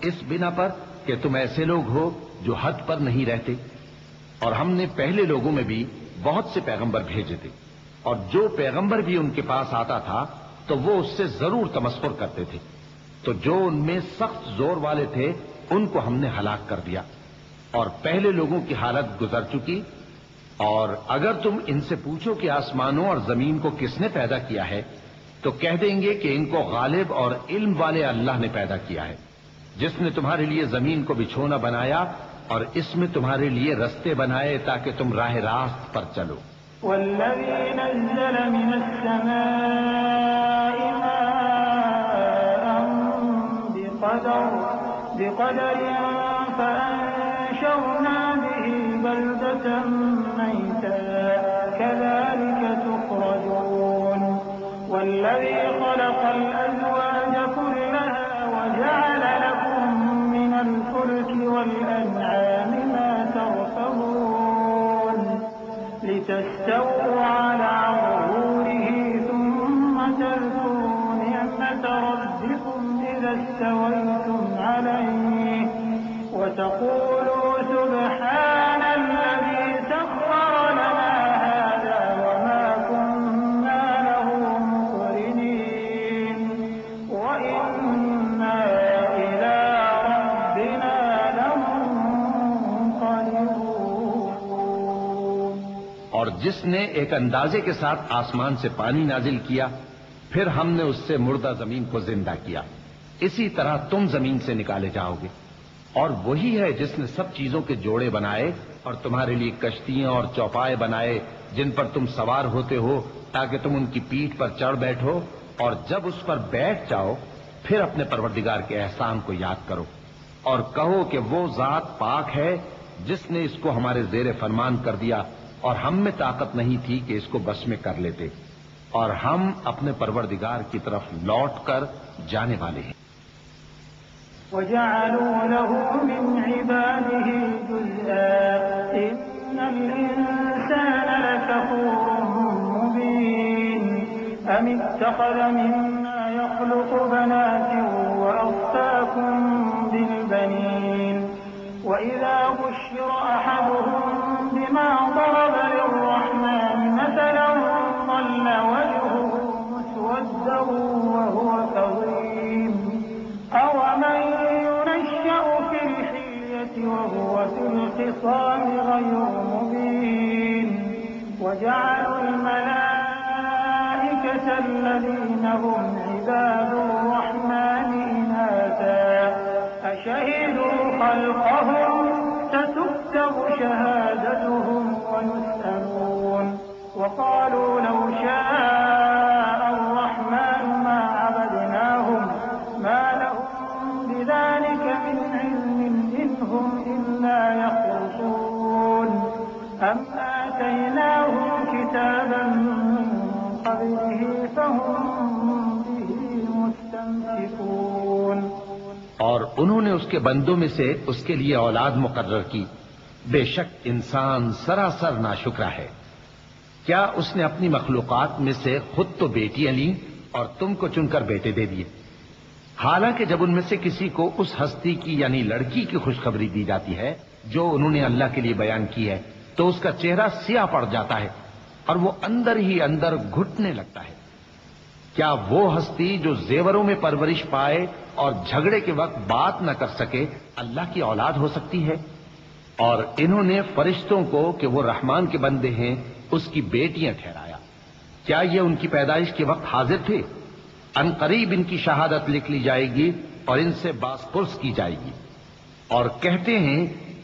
اس بنا پر کہ تم ایسے لوگ ہو جو حد پر نہیں رہتے؟ اور ہم نے پہلے لوگوں میں بھی بہت سے پیغمبر بھیجے تھے، اور جو پیغمبر بھی ان کے پاس آتا تھا تو وہ اس سے ضرور تمسخر کرتے تھے، تو جو ان میں سخت زور والے تھے ان کو ہم نے ہلاک کر دیا۔ اور پہلے لوگوں کی حالت گزر چکی. اور اگر تم ان سے پوچھو کہ آسمانوں اور زمین کو کس نے پیدا کیا ہے تو کہہ دیں گے کہ ان کو غالب اور علم والے اللہ نے پیدا کیا ہے، جس نے تمہارے لیے زمین کو بچھونا بنایا اور اس میں تمہارے لیے رستے بنائے تاکہ تم راہ راست پر چلو. والذي نزل من السماء ماء بقدر فأنشرنا به بلدة ميتا كذلك تخرجون. والذي خلق الأزواج كلها وجعل لكم من الفلك والأنعام ما تركبون لتستووا على ظهوره ثم تذكروا نعمة ربكم إذا استويتم عليه وتقولوا سبحان الذي سخر لنا هذا وما كنا له مقرنين وإنا إلى ربنا لمنقلبون. اور جس نے ایک اندازے کے ساتھ آسمان سے پانی نازل کیا پھر ہم نے اس سے مردہ زمین کو زندہ کیا، اسی طرح تم زمین سے نکالے جاؤ گے. اور وہی ہے جس نے سب چیزوں کے جوڑے بنائے اور تمہارے لیے کشتیاں اور چوپائے بنائے جن پر تم سوار ہوتے ہو تاکہ تم ان کی پیٹھ پر چڑھ بیٹھو، اور جب اس پر بیٹھ جاؤ پھر اپنے پروردگار کے احسان کو یاد کرو اور کہو کہ وہ ذات پاک ہے جس نے اس کو ہمارے زیر فرمان کر دیا اور ہم میں طاقت نہیں تھی کہ اس کو بس میں کر لیتے، اور ہم اپنے پروردگار کی طرف لوٹ کر جانے والے ہیں. وجعلوا له من عباده جزءا إن الإنسان لكفور مبين. أم اتخذ مما يخلق بنات وأصفاكم بالبنين وإذا بشر أحدهم بما ضرب للرحمن مثلا ظل وجهه مسودا وهو كظيم أومن ينشأ في الحلية وهو في الخصام غير مبين. وجعلوا الملائكة الذين هم عباد الرحمن إناثا أشهدوا خلقهم ستكتب شهادتهم ويسألون. وقالوا لو شاء الرحمن ما عبدناهم ما لهم بذلك من علم إن هم إلا يخرصون. أم آتيناهم كتابا من قبله فهم به مستمسكون. اور انہوں نے اس کے بندوں میں سے اس کے لیے اولاد مقرر کی. بے شک انسان سراسر ناشکرا ہے. کیا اس نے اپنی مخلوقات میں سے خود تو بیٹیاں لیں اور تم کو چن کر بیٹے دے دیے، حالانکہ جب ان میں سے کسی کو اس ہستی کی یعنی لڑکی کی خوشخبری دی جاتی ہے جو انہوں نے اللہ کے لیے بیان کی ہے تو اس کا چہرہ سیاہ پڑ جاتا ہے اور وہ اندر ہی اندر گھٹنے لگتا ہے. کیا وہ ہستی جو زیوروں میں پرورش پائے اور جھگڑے کے وقت بات نہ کر سکے اللہ کی اولاد ہو سکتی ہے؟ اور انہوں نے فرشتوں کو کہ وہ رحمان کے بندے ہیں اس کی بیٹیاں ٹھہرایا. کیا یہ ان کی پیدائش کے وقت حاضر تھے؟ ان قریب ان کی شہادت لکھ لی جائے گی اور ان سے باز پرس کی جائے گی. اور کہتے ہیں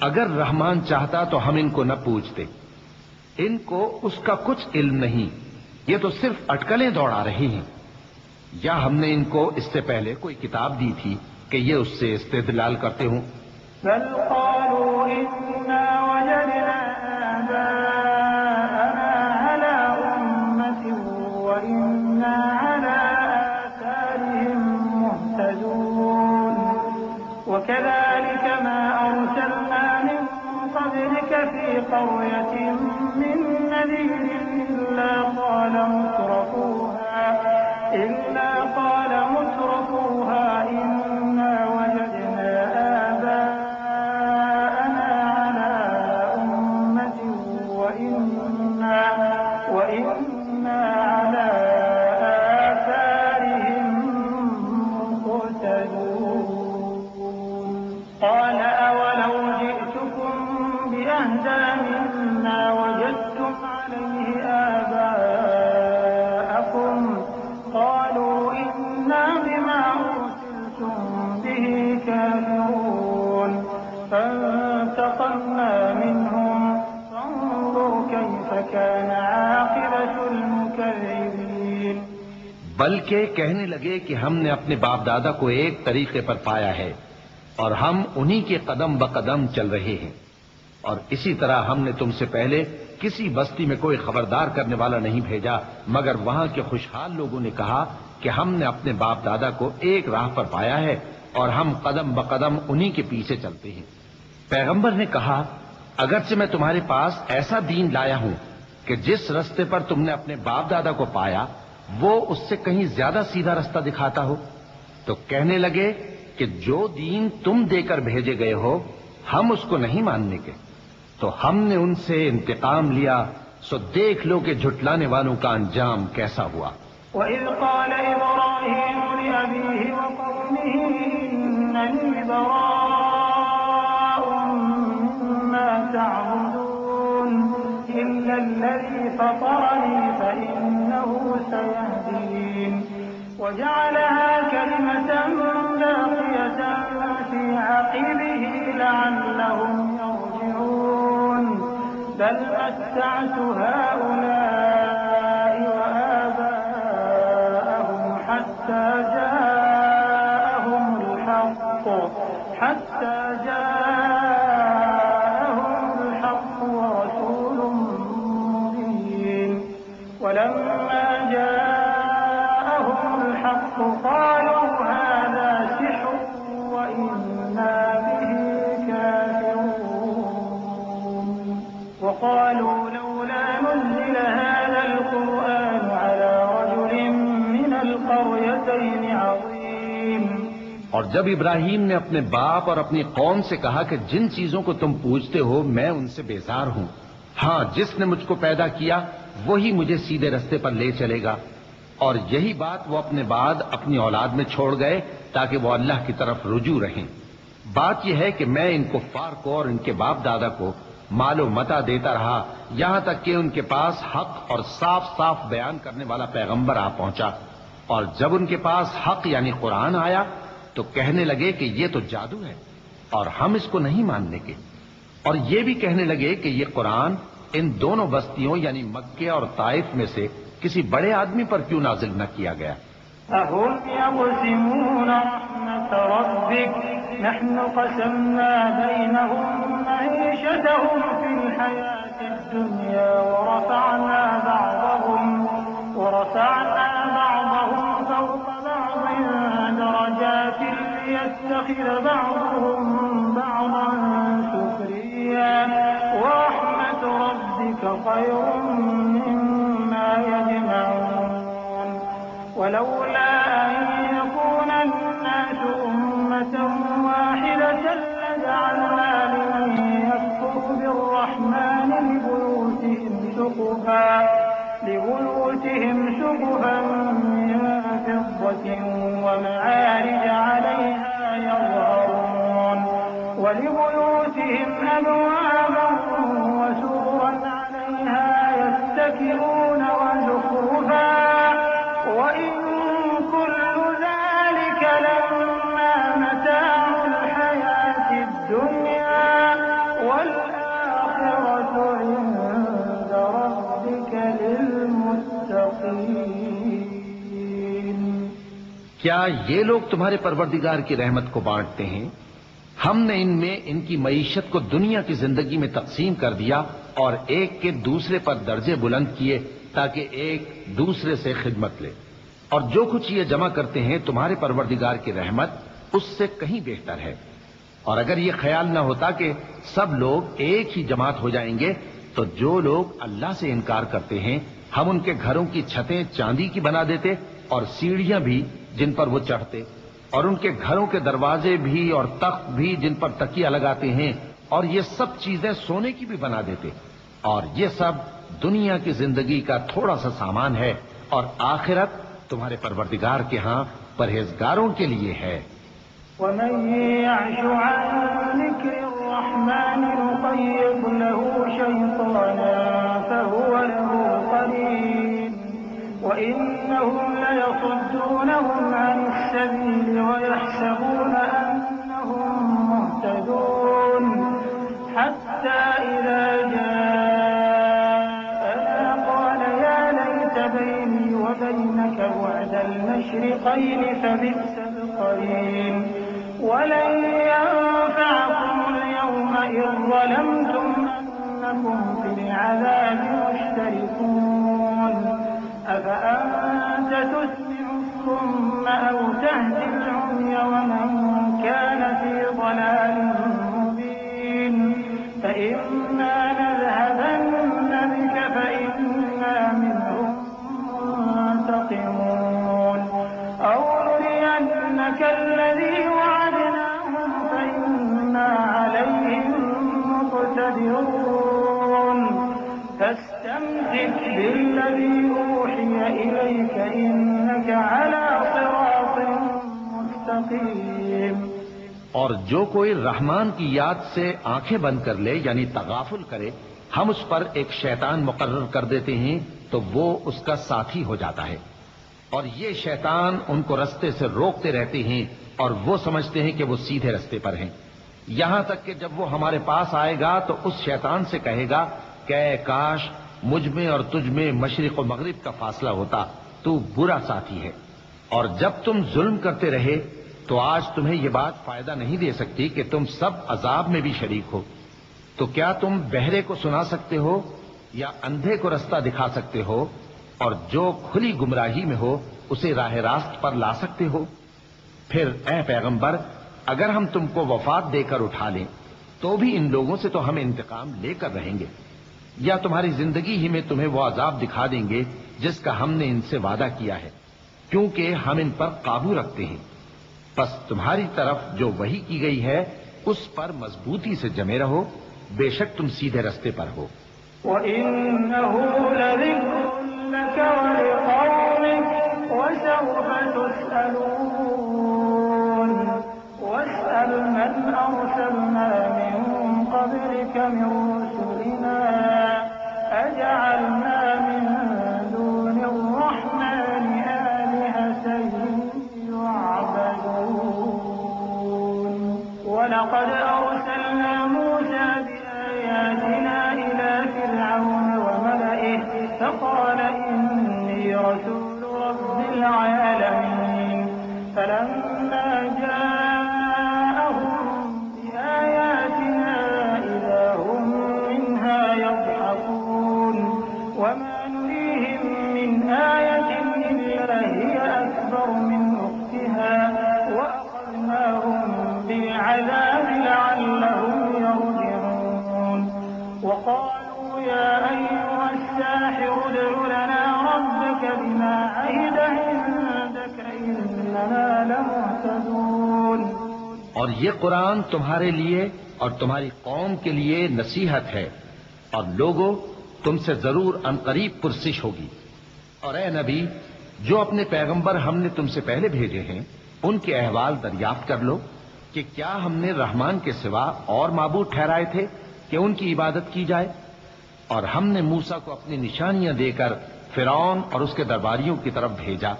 اگر رحمان چاہتا تو ہم ان کو نہ پوچھتے، ان کو اس کا کچھ علم نہیں، یہ تو صرف اٹکلیں دوڑا رہے ہیں. یا ہم نے ان کو اس سے پہلے کوئی کتاب دی تھی کہ یہ اس سے استدلال کرتے ہوں؟ بل قالوا إنا وجدنا آباءنا على أمة وإنا على آثارهم مهتدون. وكذلك ما أرسلنا من قبلك في قرية من نذير إلا قال مترفوها إنا وجدنا آباءنا على أمة وإنا على آثارهم مقتدون. قال أولو جئتكم بلکہ کہنے لگے کہ ہم نے اپنے باپ دادا کو ایک طریقے پر پایا ہے اور ہم انہی کے قدم بقدم چل رہے ہیں، اور اسی طرح ہم نے تم سے پہلے کسی بستی میں کوئی خبردار کرنے والا نہیں بھیجا مگر وہاں کے خوشحال لوگوں نے کہا کہ ہم نے اپنے باپ دادا کو ایک راہ پر پایا ہے اور ہم قدم بقدم انہی کے پیچھے چلتے ہیں۔ پیغمبر نے کہا اگرچہ میں تمہارے پاس ایسا دین لایا ہوں کہ جس رستے پر تم نے اپنے باپ دادا کو پایا وہ اس سے کہیں زیادہ سیدھا رستہ دکھاتا ہو، تو کہنے لگے کہ جو دین تم دے کر بھیجے گئے ہو ہم اس کو نہیں ماننے کے، تو ہم نے ان سے انتقام لیا، سو دیکھ لو کہ جھٹلانے والوں کا انجام کیسا ہوا۔ وَإِذْ قَالَ إِبْرَاهِيمُ لِأَبِيهِ وَقَوْمِهِ إِنَّنِي بَرَاءٌ مِّمَّا تَعْبُدُونَ إِلَّا الَّذِي فَطَرَنِي فَإِنَّهُ سَيَهْدِينِ وَجَعَلَهَا كَلِمَةً بَاقِيَةً فِي عَقِبِهِ لَعَلَّهُمْ يَرْجِعُونَ بَلْ مَتَّعْتُ هَٰؤُلَاءِ وَآبَاءَهُمْ حَتَّىٰ جَاءَهُمُ الْحَقُّ وَرَسُولٌ مُّبِينٌ وَلَمَّا جَاءَهُمُ الْحَقُّ قَالُوا هَٰذَا سِحْرٌ وَإِنَّا بِهِ كَافِرُونَ وَقَالُوا لَوْلَا نُزِّلَ هَٰذَا الْقُرْآنُ عَلَىٰ رَجُلٍ مِّنَ الْقَرْيَتَيْنِ عَظِيمٍ۔ اور جب ابراہیم نے اپنے باپ اور اپنی قوم سے کہا کہ جن چیزوں کو تم پوجتے ہو میں ان سے بیزار ہوں، ہاں جس نے مجھ کو پیدا کیا وہی مجھے سیدھے رستے پر لے چلے گا، اور یہی بات وہ اپنے بعد اپنی اولاد میں چھوڑ گئے تاکہ وہ اللہ کی طرف رجوع رہیں۔ بات یہ ہے کہ میں ان کفار کو اور ان کے باپ دادا کو مال و متاع دیتا رہا یہاں تک کہ ان کے پاس حق اور صاف صاف بیان کرنے والا پیغمبر آ پہنچا، اور جب ان کے پاس حق یعنی قرآن آیا تو کہنے لگے کہ یہ تو جادو ہے اور ہم اس کو نہیں ماننے کے، اور یہ بھی کہنے لگے کہ یہ قرآن ان دونوں بستیوں یعنی مکے اور طائف میں سے کسی بڑے آدمی پر کیوں نازل نہ کیا گیا؟ أَهُمْ يَقْسِمُونَ رَحْمَةَ رَبِّكَ نَحْنُ قَسَمْنَا بَيْنَهُم مَّعِيشَتَهُمْ فِي الْحَيَاةِ الدُّنْيَا وَرَفَعْنَا بَعْضَهُمْ فَوْقَ بَعْضٍ دَرَجَاتٍ لِّيَتَّخِذَ بَعْضُهُم بَعْضًا سُخْرِيًّا وَرَحْمَةُ رَبِّكَ خَيْرٌ مِّمَّا يَجْمَعُونَ وَلَوْلَا أَن يَكُونَ النَّاسُ أُمَّةً وَاحِدَةً لَّجَعَلْنَا لِمَن يَكْفُرُ بِالرَّحْمَٰنِ لِبُيُوتِهِمْ سُقُفًا مِّن فِضَّةٍ وَمَعَارِجَ عَلَيْهَا يَظْهَرُونَ وَلِبُيُوتِهِمْ أَبْوَابًا وَسُرُرًا عَلَيْهَا يَتَّكِئُونَ وَزُخْرُفًا وَإِن كُلُّ ذَٰلِكَ لَمَّا مَتَاعُ الْحَيَاةِ الدُّنْيَا وَالْآخِرَةُ عِندَ رَبِّكَ لِلْمُتَّقِينَ۔ کیا یہ لوگ تمہارے پروردگار کی رحمت کو بانٹتے ہیں؟ ہم نے ان میں ان کی معیشت کو دنیا کی زندگی میں تقسیم کر دیا اور ایک کے دوسرے پر درجے بلند کیے تاکہ ایک دوسرے سے خدمت لے، اور جو کچھ یہ جمع کرتے ہیں تمہارے پروردگار کی رحمت اس سے کہیں بہتر ہے۔ اور اگر یہ خیال نہ ہوتا کہ سب لوگ ایک ہی جماعت ہو جائیں گے تو جو لوگ اللہ سے انکار کرتے ہیں ہم ان کے گھروں کی چھتیں چاندی کی بنا دیتے اور سیڑھیاں بھی جن پر وہ چڑھتے، اور ان کے گھروں کے دروازے بھی اور تخت بھی جن پر تکیہ لگاتے ہیں، اور یہ سب چیزیں سونے کی بھی بنا دیتے، اور یہ سب دنیا کی زندگی کا تھوڑا سا سامان ہے، اور آخرت تمہارے پروردگار کے ہاں پرہیزگاروں کے لیے ہے۔ وَمَن يَعْشُ عَن ذِكْرِ الرَّحْمَٰنِ نُقَيِّضْ لَهُ شَيْطَانًا فَهُوَ لَهُ قَرِينٌ وَإِنَّهُمْ لَيَصُدُّونَهُمْ عَنِ السَّبِيلِ وَيَحْسَبُونَ أَنَّهُم مُّهْتَدُونَ حَتَّىٰ إِذَا جَاءَنَا قَالَ يَا لَيْتَ بَيْنِي وَبَيْنَكَ بُعْدَ المشرقين فبئس القرين ولن ينفعكم اليوم إذ ظلمتم أنكم في العذاب مشتركون أفأنت تسمع الصم أو تهدي العمي ومن كان في ضلال مبين فإما نذهبن بك فإنا منهم منتقمون أو نرينك الذي وعدناهم فإنا عليهم مقتدرون فاستمسك بالذي أوحي إليك إنك على صراط مستقيم۔ اور جو کوئی رحمان کی یاد سے آنکھیں بند کر لے یعنی تغافل کرے، ہم اس پر ایک شیطان مقرر کر دیتے ہیں تو وہ اس کا ساتھی ہو جاتا ہے، اور یہ شیطان ان کو رستے سے روکتے رہتے ہیں اور وہ سمجھتے ہیں کہ وہ سیدھے رستے پر ہیں، یہاں تک کہ جب وہ ہمارے پاس آئے گا تو اس شیطان سے کہے گا کہ اے کاش مجھ میں اور تجھ میں مشرق و مغرب کا فاصلہ ہوتا، تو برا ساتھی ہے۔ اور جب تم ظلم کرتے رہے تو آج تمہیں یہ بات فائدہ نہیں دے سکتی کہ تم سب عذاب میں بھی شریک ہو، تو کیا تم بہرے کو سنا سکتے ہو یا اندھے کو رستہ دکھا سکتے ہو، اور جو کھلی گمراہی میں ہو اسے راہ راست پر لا سکتے ہو؟ پھر اے پیغمبر، اگر ہم تم کو وفات دے کر اٹھا لیں تو بھی ان لوگوں سے تو ہم انتقام لے کر رہیں گے، یا تمہاری زندگی ہی میں تمہیں وہ عذاب دکھا دیں گے جس کا ہم نے ان سے وعدہ کیا ہے، کیونکہ ہم ان پر قابو رکھتے ہیں۔ پس تمہاری طرف جو وحی کی گئی ہے اس پر مضبوطی سے جمے رہو، بے شک تم سیدھے رستے پر ہو۔ وَإِنَّهُ لَذِكْرٌ لَكَ وَلِقَوْمِكَ وَسَوْفَ تُسْأَلُونَ وَاسْأَلْ مَنْ أَرْسَلْنَا مِن قَبْلِكَ مِن رُّسُلِنَا أَجَعَلْنَا مِن دُونِ الرَّحْمَٰنِ آلِهَةً يُعْبَدُونَ وَلَقَدْ أَرْسَلْنَا مُوسَىٰ بِآيَاتِنَا إِلَىٰ فِرْعَوْنَ وَمَلَئِهِ فَقَالَ إِنِّي رَسُولُ رَبِّ الْعَالَمِينَ فَلَمَّا جَاءَهُم بِآيَاتِنَا إِذَا هُم مِّنْهَا يَضْحَكُونَ وَمَا نُرِيهِم مِّنْ آيَةٍ إِلَّا هِيَ أَكْبَرُ مِنْ أُخْتِهَا وَأَخَذْنَاهُم بِالْعَذَابِ لَعَلَّهُمْ يَرْجِعُونَ وَقَالُوا يَا أَيُّهَ السَّاحِرُ ادْعُ لَنَا رَبَّكَ بِمَا عَهِدَ عِندَكَ إِنَّنَا لَمُهْتَدُونَ۔ اور یہ قرآن تمہارے لیے اور تمہاری قوم کے لیے نصیحت ہے، اور لوگوں تم سے ضرور عنقریب پرسش ہوگی۔ اور اے نبی، جو اپنے پیغمبر ہم نے تم سے پہلے بھیجے ہیں ان کے احوال دریافت کر لو کہ کیا ہم نے رحمان کے سوا اور معبود ٹھہرائے تھے کہ ان کی عبادت کی جائے؟ اور ہم نے موسیٰ کو اپنی نشانیاں دے کر فرعون اور اس کے درباریوں کی طرف بھیجا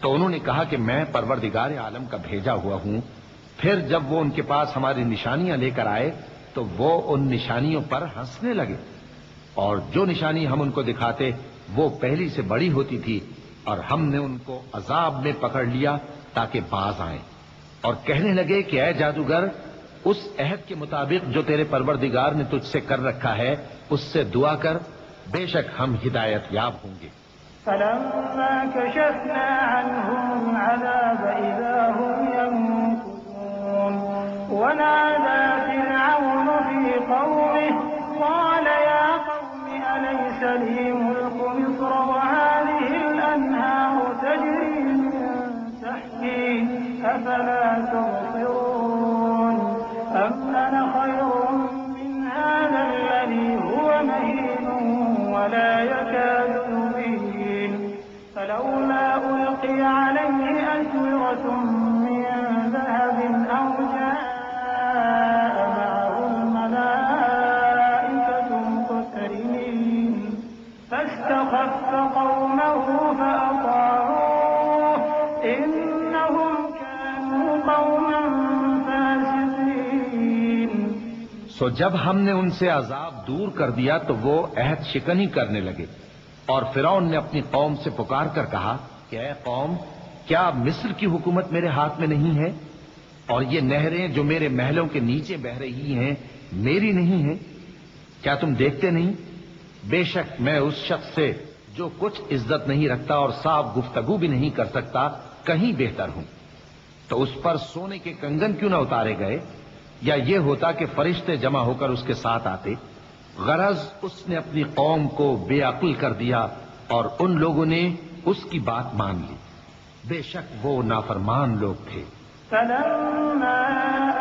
تو انہوں نے کہا کہ میں پروردگار عالم کا بھیجا ہوا ہوں۔ پھر جب وہ ان کے پاس ہماری نشانیاں لے کر آئے تو وہ ان نشانیوں پر ہنسنے لگے، اور جو نشانی ہم ان کو دکھاتے وہ پہلی سے بڑی ہوتی تھی، اور ہم نے ان کو عذاب میں پکڑ لیا تاکہ باز آئیں، اور کہنے لگے کہ اے جادوگر، اس عہد کے مطابق جو تیرے پروردگار نے تجھ سے کر رکھا ہے اس سے دعا کر، بے شک ہم ہدایت یاب ہوں گے۔ فَلَمَّا كَشَفْنَا عَنْهُمُ الْعَذَابَ إِذَا هُمْ يَنكُثُونَ وَنَادَىٰ فِرْعَوْنُ فِي قَوْمِهِ قَالَ يَا قَوْمِ أَلَيْسَ لِي مُلْكُ مِصْرَ وَهَٰذِهِ الْأَنْهَارُ تَجْرِي مِن تَحْتِي أَفَلَا تُبْصِرُونَ أَمْ أَنَا خَيْرٌ مِّنْ هَٰذَا الَّذِي هُوَ مَهِينٌ وَلَا يَكَادُ يُبِينُ فَلَوْلَا أُلْقِيَ عَلَيْهِ أَسْوِرَةٌ مِّن ذَهَبٍ أَوْ جَاءَ مَعَهُ الْمَلَائِكَةُ مُقْتَرِنِينَ فَاسْتَخَفَّ قَوْمَهُ فَأَطَاعُوهُ إِنَّهُمْ كَانُوا قَوْمًا فَاسِقِينَ۔ سو جب ہم نے ان سے عذاب دور کر دیا تو وہ عہد شکنی کرنے لگے، اور فرعون نے اپنی قوم سے پکار کر کہا کہ اے قوم، کیا مصر کی حکومت میرے ہاتھ میں نہیں ہے؟ اور یہ نہریں جو میرے محلوں کے نیچے بہ رہی ہیں میری نہیں ہیں؟ کیا تم دیکھتے نہیں؟ بے شک میں اس شخص سے جو کچھ عزت نہیں رکھتا اور صاف گفتگو بھی نہیں کر سکتا کہیں بہتر ہوں۔ تو اس پر سونے کے کنگن کیوں نہ اتارے گئے، یا یہ ہوتا کہ فرشتے جمع ہو کر اس کے ساتھ آتے؟ غرض اس نے اپنی قوم کو بے عقل کر دیا اور ان لوگوں نے اس کی بات مان لی۔ بے شک وہ نافرمان لوگ تھے۔ فلما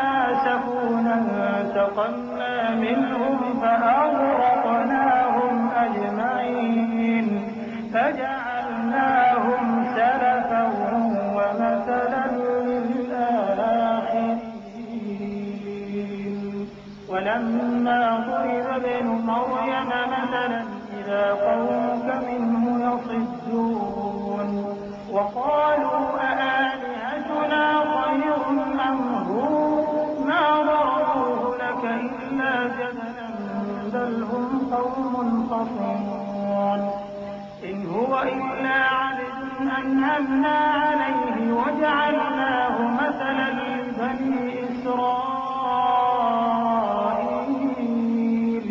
آسفونا انتقمنا منهم فأغرقناهم أجمعين فجعلناهم سلفا ومثلا للآخرين ولما ضرب ابن مريم مثلا إذا قومك منه يصدون وقالوا أآلهتنا خير أم هو ما ضربوه لك إلا جدلا بل هم قوم خصمون إن هو إلا عبد أنعمنا عليه وجعلناه مثلا لبني إسرائيل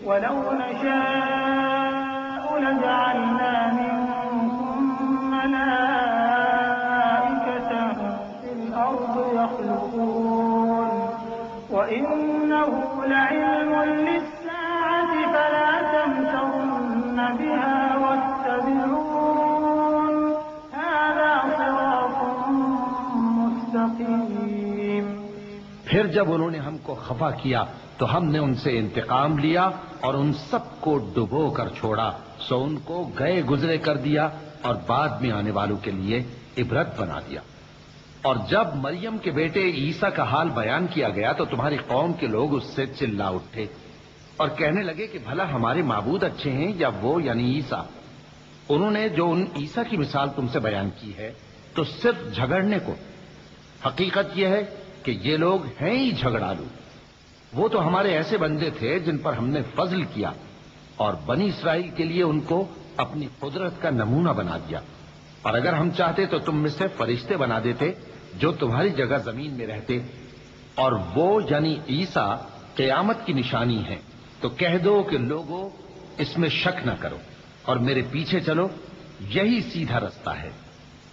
ولو نشاء لجعلنا منكم ملائكة في الأرض يخلقون وإنه لعلم للساعة فلا تمترن بها واتبعون هذا صراط مستقيم۔ پھر جب انہوں نے ہم کو خفا کیا تو ہم نے ان سے انتقام لیا اور ان سب کو ڈبو کر چھوڑا، سو ان کو گئے گزرے کر دیا اور بعد میں آنے والوں کے لیے عبرت بنا دیا۔ اور جب مریم کے بیٹے عیسیٰ کا حال بیان کیا گیا تو تمہاری قوم کے لوگ اس سے چلا اٹھے اور کہنے لگے کہ بھلا ہمارے معبود اچھے ہیں یا وہ یعنی عیسیٰ؟ انہوں نے جو ان عیسیٰ کی مثال تم سے بیان کی ہے تو صرف جھگڑنے کو۔ حقیقت یہ ہے کہ یہ لوگ ہیں ہی جھگڑالو۔ وہ تو ہمارے ایسے بندے تھے جن پر ہم نے فضل کیا اور بنی اسرائیل کے لیے ان کو اپنی قدرت کا نمونہ بنا دیا، اور اگر ہم چاہتے تو تم میں سے فرشتے بنا دیتے جو تمہاری جگہ زمین میں رہتے، اور وہ یعنی عیسیٰ قیامت کی نشانی ہے۔ تو کہہ دو کہ لوگوں اس میں شک نہ کرو اور میرے پیچھے چلو، یہی سیدھا رستہ ہے۔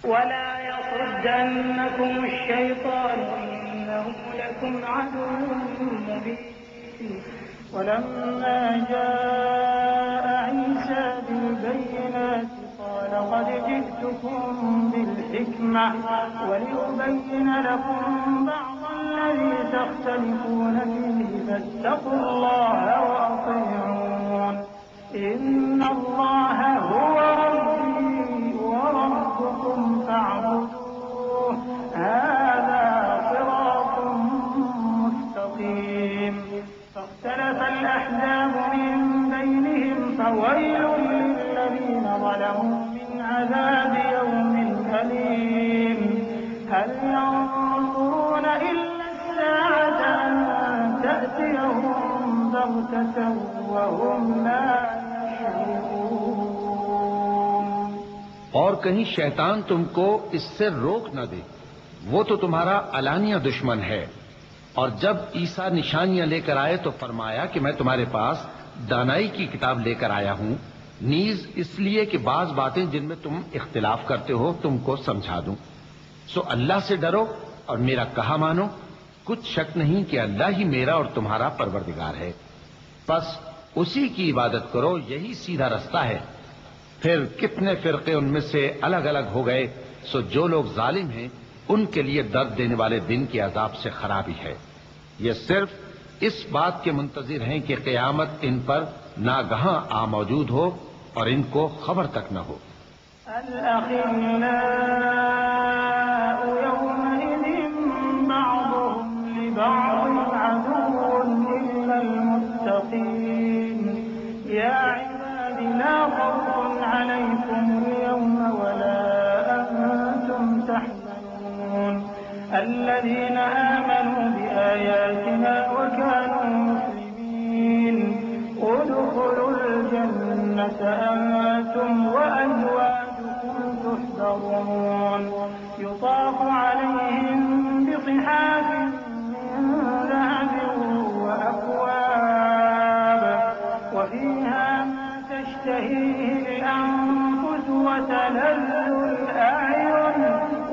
ولا يصدنكم الشيطان إنه لكم عدو مبين ولما جاء عيسى بالبينات قال قد جئتكم بالحكمة ولأبين لكم بعض الذي تختلفون فيه فاتقوا الله وأطيعون إن الله هو ربي وربكم فاعبدوه هذا صراط مستقيم فاختلف الأحزاب من بينهم فويل للذين ظلموا من عذاب يوم أليم هل ينظرون إلا الساعة أن تأتيهم بغتة وهم لا يشعرون۔ اور کہیں شیطان تم کو اس سے روک نہ دے، وہ تو تمہارا علانیہ دشمن ہے۔ اور جب عیسیٰ نشانیاں لے کر آئے تو فرمایا کہ میں تمہارے پاس دانائی کی کتاب لے کر آیا ہوں، نیز اس لیے کہ بعض باتیں جن میں تم اختلاف کرتے ہو تم کو سمجھا دوں۔ سو اللہ سے ڈرو اور میرا کہا مانو، کچھ شک نہیں کہ اللہ ہی میرا اور تمہارا پروردگار ہے، بس اسی کی عبادت کرو، یہی سیدھا رستہ ہے۔ پھر کتنے فرقے ان میں سے الگ الگ ہو گئے، سو جو لوگ ظالم ہیں ان کے لیے درد دینے والے دن کے عذاب سے خرابی ہے۔ یہ صرف اس بات کے منتظر ہیں کہ قیامت ان پر ناگہاں آ موجود ہو اور ان کو خبر تک نہ ہو۔ الأخلاء يومئذ بعضهم لبعض عدو إلا المتقين يا عباد لا خوف عليكم اليوم ولا أنتم تحزنون الذين آمنوا بآياتنا وكانوا مسلمين ادخلوا الجنة أنتم وأزواجكم تحبرون ينظرون يطاف عليهم بصحاف من ذهب وأكواب وفيها ما تشتهيه الأنفس وتلذ الأعين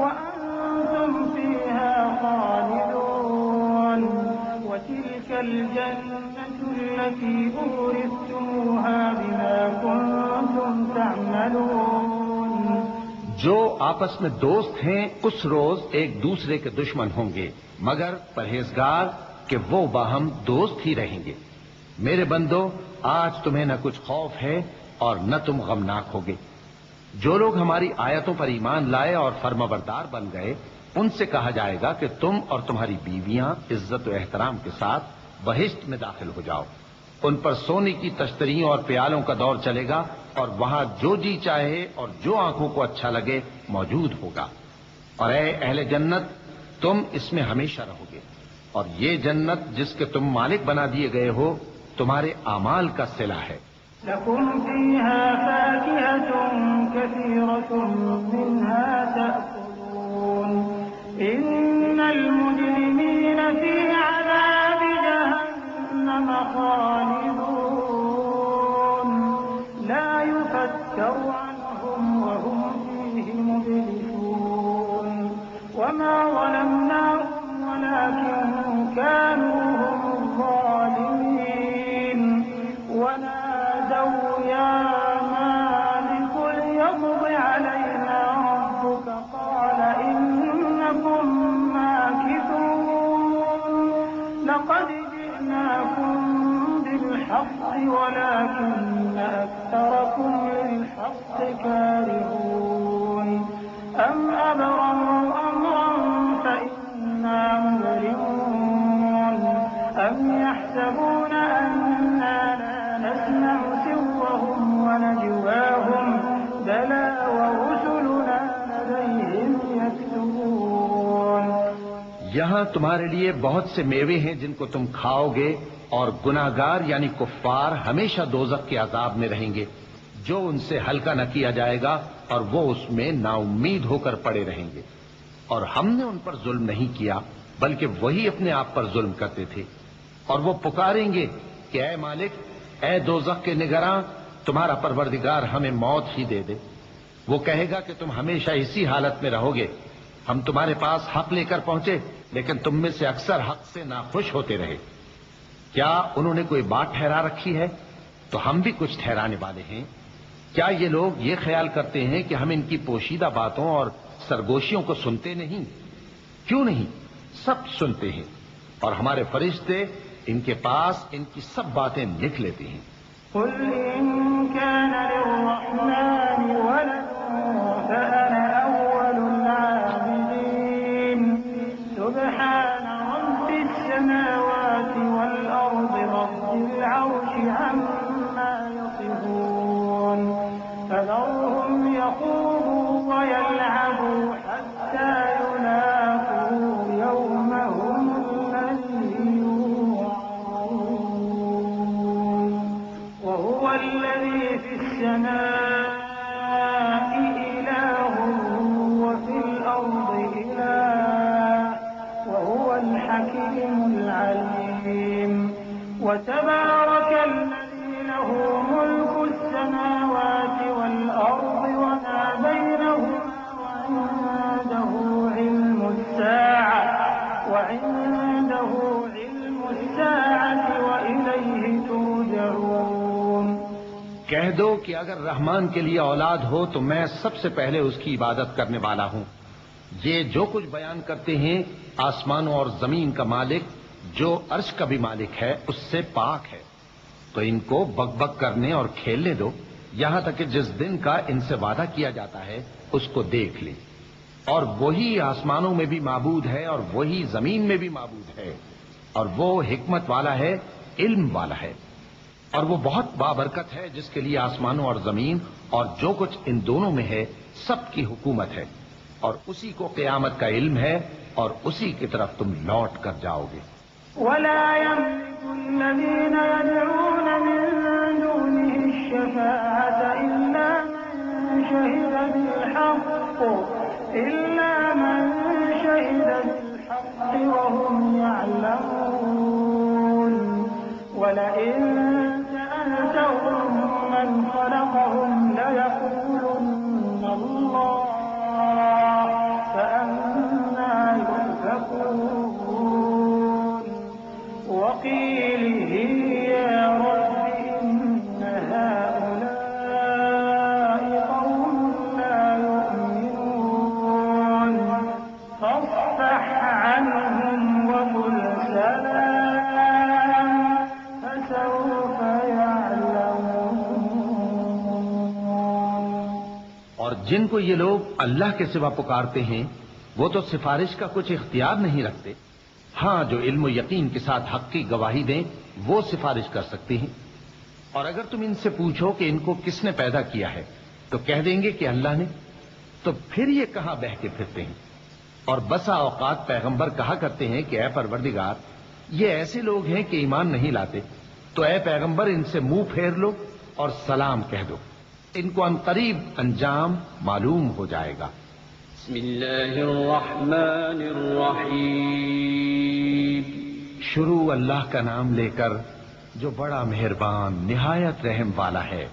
وأنتم فيها خالدون وتلك الجنة التي أورثتموها بما كنتم تعملون. جو آپس میں دوست ہیں اس روز ایک دوسرے کے دشمن ہوں گے مگر پرہیزگار کہ وہ باہم دوست ہی رہیں گے. میرے بندو آج تمہیں نہ کچھ خوف ہے اور نہ تم غمناک ہوگے. جو لوگ ہماری آیتوں پر ایمان لائے اور فرمانبردار بن گئے ان سے کہا جائے گا کہ تم اور تمہاری بیویاں عزت و احترام کے ساتھ بہشت میں داخل ہو جاؤ. ان پر سونے کی تشتریوں اور پیالوں کا دور چلے گا اور وہاں جو جی چاہے اور جو آنکھوں کو اچھا لگے موجود ہوگا. اور اے اہل جنت تم اس میں ہمیشہ رہو گے اور یہ جنت جس کے تم مالک بنا دیے گئے ہو تمہارے اعمال کا صلہ ہے. لكم فيها فاكهة كثيرة منها تأكلون إن المجرمين في عذاب جهنم خالدون لا يفتر عنهم وهم فيه مبلسون وما ظلمناهم ولكن كانوا هم الظالمين ونادوا يا مالك ليقض علينا ربك قال إنكم ماكثون لقد جئناكم بالحق ولكن أكثركم للحق كارهون أم أبرموا أمرا فإنا مبرمون أم يحسبون أننا لا نسمع سرهم ونجواهم بلى ورسلنا لديهم يكتبون. یہاں تمہارے لیے بہت سے میوے ہیں جن کو تم کھاؤ گے اور گناہگار یعنی کفار ہمیشہ دوزخ کے عذاب میں رہیں گے جو ان سے ہلکا نہ کیا جائے گا اور وہ اس میں نا امید ہو کر پڑے رہیں گے. اور ہم نے ان پر ظلم نہیں کیا بلکہ وہی اپنے آپ پر ظلم کرتے تھے. اور وہ پکاریں گے کہ اے مالک اے دوزخ کے نگراں تمہارا پروردگار ہمیں موت ہی دے دے. وہ کہے گا کہ تم ہمیشہ اسی حالت میں رہو گے. ہم تمہارے پاس حق لے کر پہنچے لیکن تم میں سے اکثر حق سے ناخوش ہوتے رہے. کیا انہوں نے کوئی بات ٹھہرا رکھی ہے تو ہم بھی کچھ ٹھہرانے والے ہیں. کیا یہ لوگ یہ خیال کرتے ہیں کہ ہم ان کی پوشیدہ باتوں اور سرگوشیوں کو سنتے نہیں؟ کیوں نہیں، سب سنتے ہیں اور ہمارے فرشتے ان کے پاس ان کی سب باتیں لکھ لیتے ہیں. قل إن كان للرحمن ولد فأنا أول العابدين سبحان رب السماوات والأرض رب العرش عما يصفون فذرهم يخوضوا ويلعبوا حتى يلاقوا يومهم الذي يوعدون وهو الذي في السماء إله وفي الأرض إله وهو الحكيم العليم وتبارك الذي له ملك السماوات والأرض وما بينهما وعنده علم الساعة وإليه ترجعون. کہہ دو کہ اگر رحمان کے لیے اولاد ہو تو میں سب سے پہلے اس کی عبادت کرنے والا ہوں. یہ جو کچھ بیان کرتے ہیں آسمانوں اور زمین کا مالک جو عرش کا بھی مالک ہے اس سے پاک ہے. تو ان کو بک بک کرنے اور کھیلنے دو یہاں تک کہ جس دن کا ان سے وعدہ کیا جاتا ہے اس کو دیکھ لیں. اور وہی آسمانوں میں بھی معبود ہے اور وہی زمین میں بھی معبود ہے اور وہ حکمت والا ہے، علم والا ہے. اور وہ بہت بابرکت ہے جس کے لیے آسمانوں اور زمین اور جو کچھ ان دونوں میں ہے سب کی حکومت ہے اور اسی کو قیامت کا علم ہے اور اسی کی طرف تم لوٹ کر جاؤ گے. ولا يملك الذين يدعون من دونه الشفاعة إلا من شهد بالحق وهم يعلمون ولئن سألتهم من خلقهم ليقولن الله فأنى يؤفكون وقيله يا رب إن هؤلاء قوم لا يؤمنون فاصفح عنهم وقل سلام فسوف يعلمون. اور جن کو یہ لوگ اللہ کے سوا پکارتے ہیں وہ تو سفارش کا کچھ اختیار نہیں رکھتے. ہاں جو علم و یقین کے ساتھ حق کی گواہی دیں وہ سفارش کر سکتے ہیں. اور اگر تم ان سے پوچھو کہ ان کو کس نے پیدا کیا ہے تو کہہ دیں گے کہ اللہ نے. تو پھر یہ کہاں بہہ کے پھرتے ہیں. اور بسا اوقات پیغمبر کہا کرتے ہیں کہ اے پروردگار یہ ایسے لوگ ہیں کہ ایمان نہیں لاتے تو اے پیغمبر ان سے منہ پھیر لو اور سلام کہہ دو. ان کو عنقریب انجام معلوم ہو جائے گا. بسم اللہ الرحمن الرحیم. شروع اللہ کا نام لے کر جو بڑا مہربان نہایت رحم والا ہے.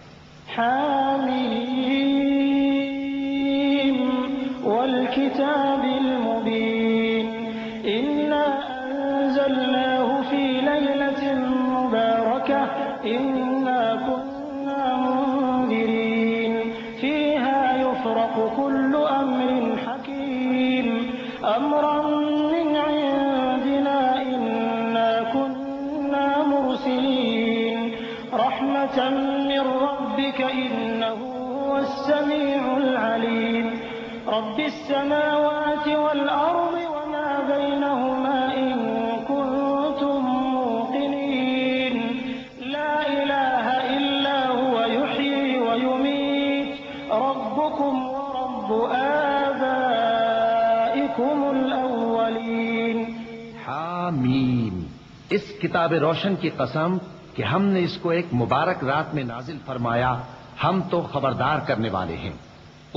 حامیم والکتاب المبین انا انزلناه فی لیلة مبارکہ انا كنا منذرین فیها يفرق كل امر حکیم امرا من عندنا انا كنا مرسلین رحمة من ربك إنه هو السميع العليم رب السماوات والأرض وما بينهما إن كنتم موقنين لا إله إلا هو يحيي ويميت ربكم ورب آبائكم الأولين. حامیم. اس کتاب روشن کی قسم کہ ہم نے اس کو ایک مبارک رات میں نازل فرمایا ہم تو خبردار کرنے والے ہیں.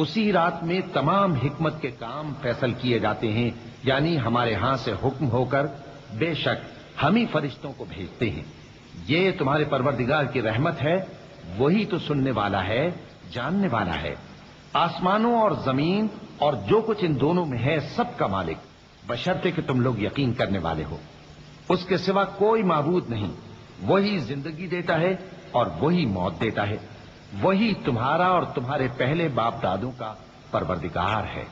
اسی رات میں تمام حکمت کے کام فیصل کیے جاتے ہیں یعنی ہمارے ہاں سے حکم ہو کر بے شک ہم ہی فرشتوں کو بھیجتے ہیں. یہ تمہارے پروردگار کی رحمت ہے وہی تو سننے والا ہے جاننے والا ہے. آسمانوں اور زمین اور جو کچھ ان دونوں میں ہے سب کا مالک بشرطے کہ تم لوگ یقین کرنے والے ہو. اس کے سوا کوئی معبود نہیں. وہی زندگی دیتا ہے اور وہی موت دیتا ہے. وہی تمہارا اور تمہارے پہلے باپ دادوں کا پروردگار ہے.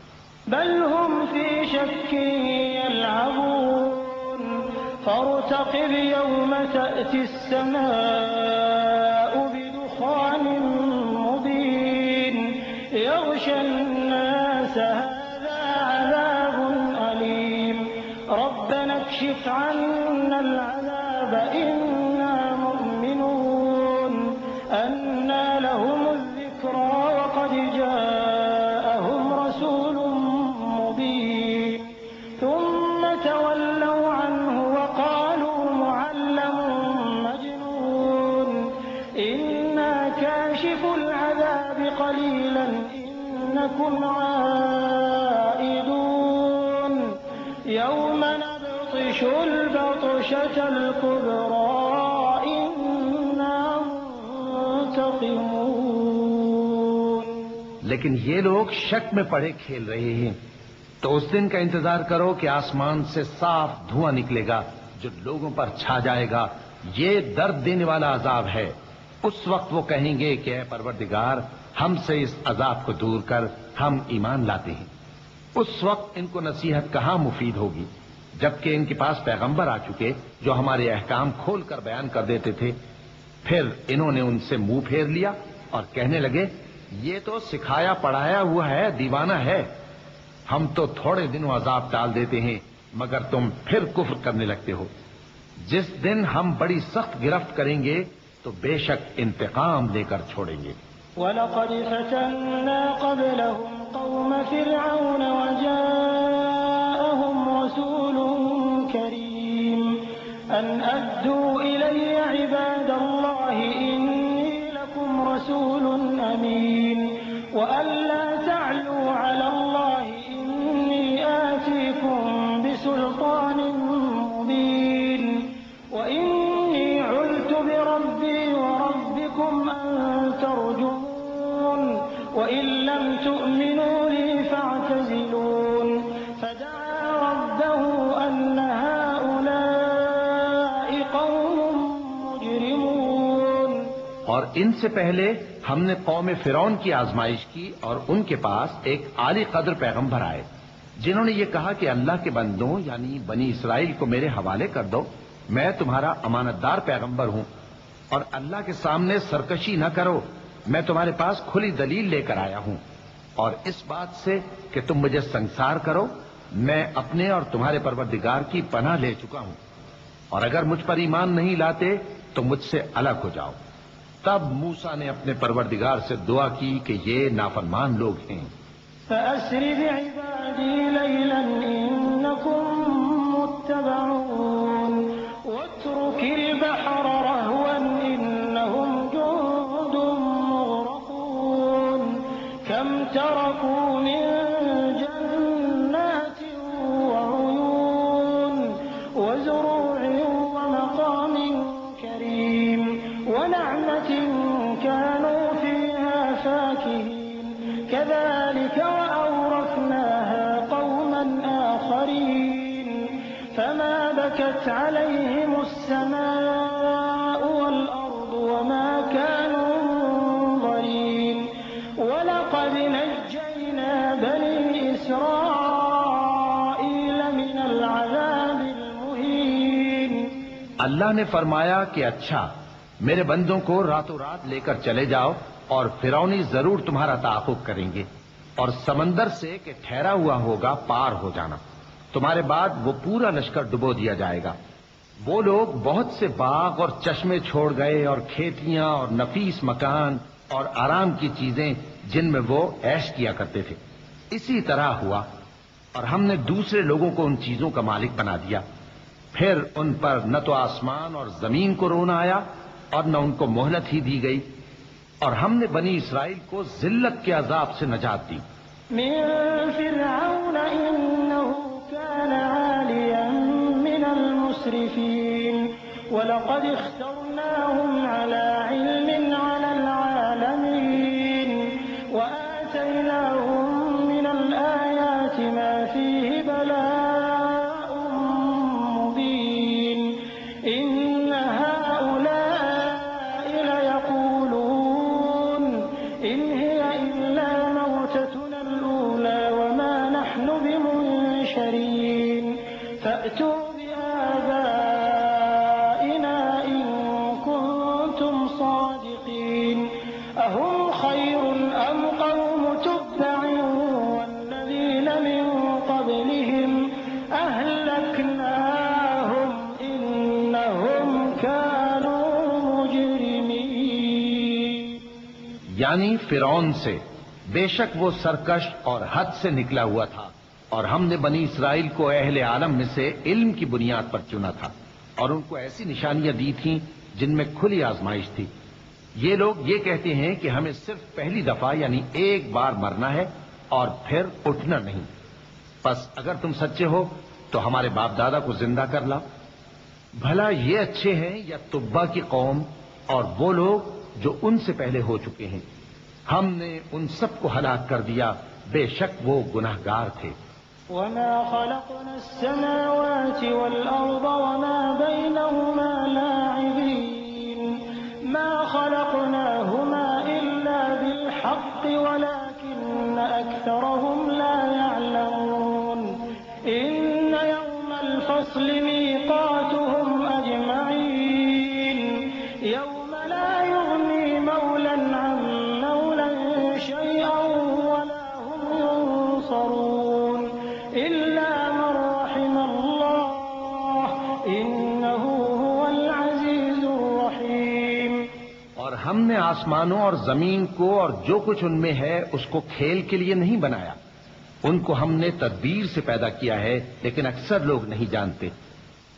بل هم في شك يلعبون فارتقب يوم تأتي السماء بدخان مبين يغشى الناس هذا عذاب أليم ربنا اكشف عنا العذاب إنا مؤمنون أنى لهم الذكرى وقد جاءهم رسول مبين ثم تولوا عنه وقالوا معلم مجنون إنا كاشف العذاب قليلا إنكم عائدون يوم نبطش البطشة الكبرى إنا منتقمون. لیکن یہ لوگ شک میں پڑے کھیل رہے ہیں. تو اس دن کا انتظار کرو کہ آسمان سے صاف دھواں نکلے گا جو لوگوں پر چھا جائے گا. یہ درد دینے والا عذاب ہے. اس وقت وہ کہیں گے کہ اے پروردگار ہم سے اس عذاب کو دور کر ہم ایمان لاتے ہیں. اس وقت ان کو نصیحت کہاں مفید ہوگی جبکہ ان کے پاس پیغمبر آ چکے جو ہمارے احکام کھول کر بیان کر دیتے تھے. پھر انہوں نے ان سے منہ پھیر لیا اور کہنے لگے یہ تو سکھایا پڑھایا ہوا ہے دیوانہ ہے. ہم تو تھوڑے دنوں عذاب ٹال دیتے ہیں مگر تم پھر کفر کرنے لگتے ہو. جس دن ہم بڑی سخت گرفت کریں گے تو بے شک انتقام لے کر چھوڑیں گے. وَلَقَدْ فَتَنَّا قَبْلَهُمْ قَوْمَ فِرْعَوْنَ وَجَاءَهُمْ رَسُولٌ كَرِيمٌ أَنْ أَدُّوا إِلَيَّ عِبَادَ اللَّهِ إِنِّي لَكُمْ رَسُولٌ أَمِينٌ وَأَنْ وإن لم تؤمنوا لي فاعتزلون فدعا ربه أن هؤلاء قوم مجرمون. اور ان سے پہلے ہم نے قوم فرعون کی آزمائش کی اور ان کے پاس ایک عالی قدر پیغمبر آئے جنہوں نے یہ کہا کہ اللہ کے بندوں یعنی بنی اسرائیل کو میرے حوالے کر دو، میں تمہارا امانت دار پیغمبر ہوں، اور اللہ کے سامنے سرکشی نہ کرو، میں تمہارے پاس کھلی دلیل لے کر آیا ہوں، اور اس بات سے کہ تم مجھے سنسار کرو میں اپنے اور تمہارے پروردگار کی پناہ لے چکا ہوں، اور اگر مجھ پر ایمان نہیں لاتے تو مجھ سے الگ ہو جاؤ. تب موسیٰ نے اپنے پروردگار سے دعا کی کہ یہ نافرمان لوگ ہیں. فأسر بعبادي ليلا إنكم متبعون واترك البحر رهوا إنهم جند مغرقون كم تركوا من جنات وعيون وزروع ومقام كريم ونعمة كانوا فيها فاكهين كذلك وأورثناها قوما آخرين فما بكت عليهم السماء والأرض وما كانوا منظرين ولقد نجينا بني إسرائيل من العذاب المهين. اللہ نے فرمایا کہ اچھا میرے بندوں کو راتوں رات لے کر چلے جاؤ اور فرعونی ضرور تمہارا تعاقب کریں گے، اور سمندر سے کہ ٹھہرا ہوا ہوگا پار ہو جانا، تمہارے بعد وہ پورا لشکر ڈبو دیا جائے گا. وہ لوگ بہت سے باغ اور چشمے چھوڑ گئے اور کھیتیاں اور نفیس مکان اور آرام کی چیزیں جن میں وہ عیش کیا کرتے تھے. اسی طرح ہوا اور ہم نے دوسرے لوگوں کو ان چیزوں کا مالک بنا دیا. پھر ان پر نہ تو آسمان اور زمین کو رونا آیا اور نہ ان کو مہلت ہی دی گئی، اور ہم نے بنی اسرائیل کو ذلت کے عذاب سے نجات دی. من فرعون إنه كان عاليا من المسرفين ولقد اخترناهم على علم على العالمين وآتيناهم من الآيات ما فيه بلاء مبين. إن هؤلاء ليقولون إن هي إلا موتتنا الأولى وما نحن بمنشرين فأتوا بآبائنا إن كنتم صادقين. أهم خير أم قوم تبع والذين من قبلهم أهلكناهم إنهم كانوا مجرمين. یعنی فرعون سے بے شک وہ سرکش اور حد سے نکلا ہوا تھا، اور ہم نے بنی اسرائیل کو اہل عالم میں سے علم کی بنیاد پر چنا تھا، اور ان کو ایسی نشانیاں دی تھیں جن میں کھلی آزمائش تھی. یہ لوگ یہ کہتے ہیں کہ ہمیں صرف پہلی دفعہ یعنی ایک بار مرنا ہے اور پھر اٹھنا نہیں. پس اگر تم سچے ہو تو ہمارے باپ دادا کو زندہ کر لاؤ. بھلا یہ اچھے ہیں یا تبا کی قوم اور وہ لوگ جو ان سے پہلے ہو چکے ہیں؟ ہم نے ان سب کو ہلاک کر دیا، بے شک وہ گناہگار تھے. وما خلقنا السماوات والأرض وما بينهما لاعبين ما خلقناهما إلا بالحق ولكن أكثرهم لا يعلمون. إن يوم الفصل ميقاتهم أجمعين يوم لا يغني مولا عن مولا شيئا ولا هم ينصرون إلا من رحم الله إنه هو العزيز الرحيم. اور ہم نے آسمانوں اور زمین کو اور جو کچھ ان میں ہے اس کو کھیل کے لیے نہیں بنایا، ان کو ہم نے تدبیر سے پیدا کیا ہے، لیکن اکثر لوگ نہیں جانتے.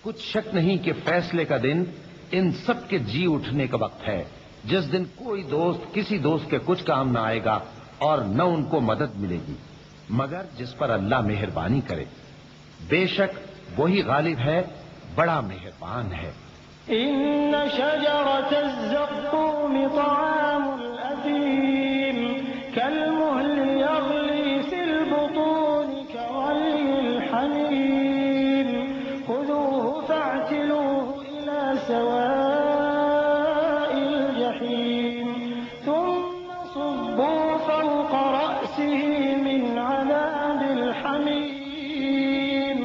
کچھ شک نہیں کہ فیصلے کا دن ان سب کے جی اٹھنے کا وقت ہے، جس دن کوئی دوست کسی دوست کے کچھ کام نہ آئے گا اور نہ ان کو مدد ملے گی مگر جس پر اللہ مہربانی کرے. بے شک وہی غالب ہے، بڑا مہربان ہے. إن شجرة الزقوم طعام الأثيم كالمهل يغلي في البطون كغلي الحميم خذوه فاعتلوه إلى سواء الجحيم ثم صبوا فوق رأسه من عذاب الحميم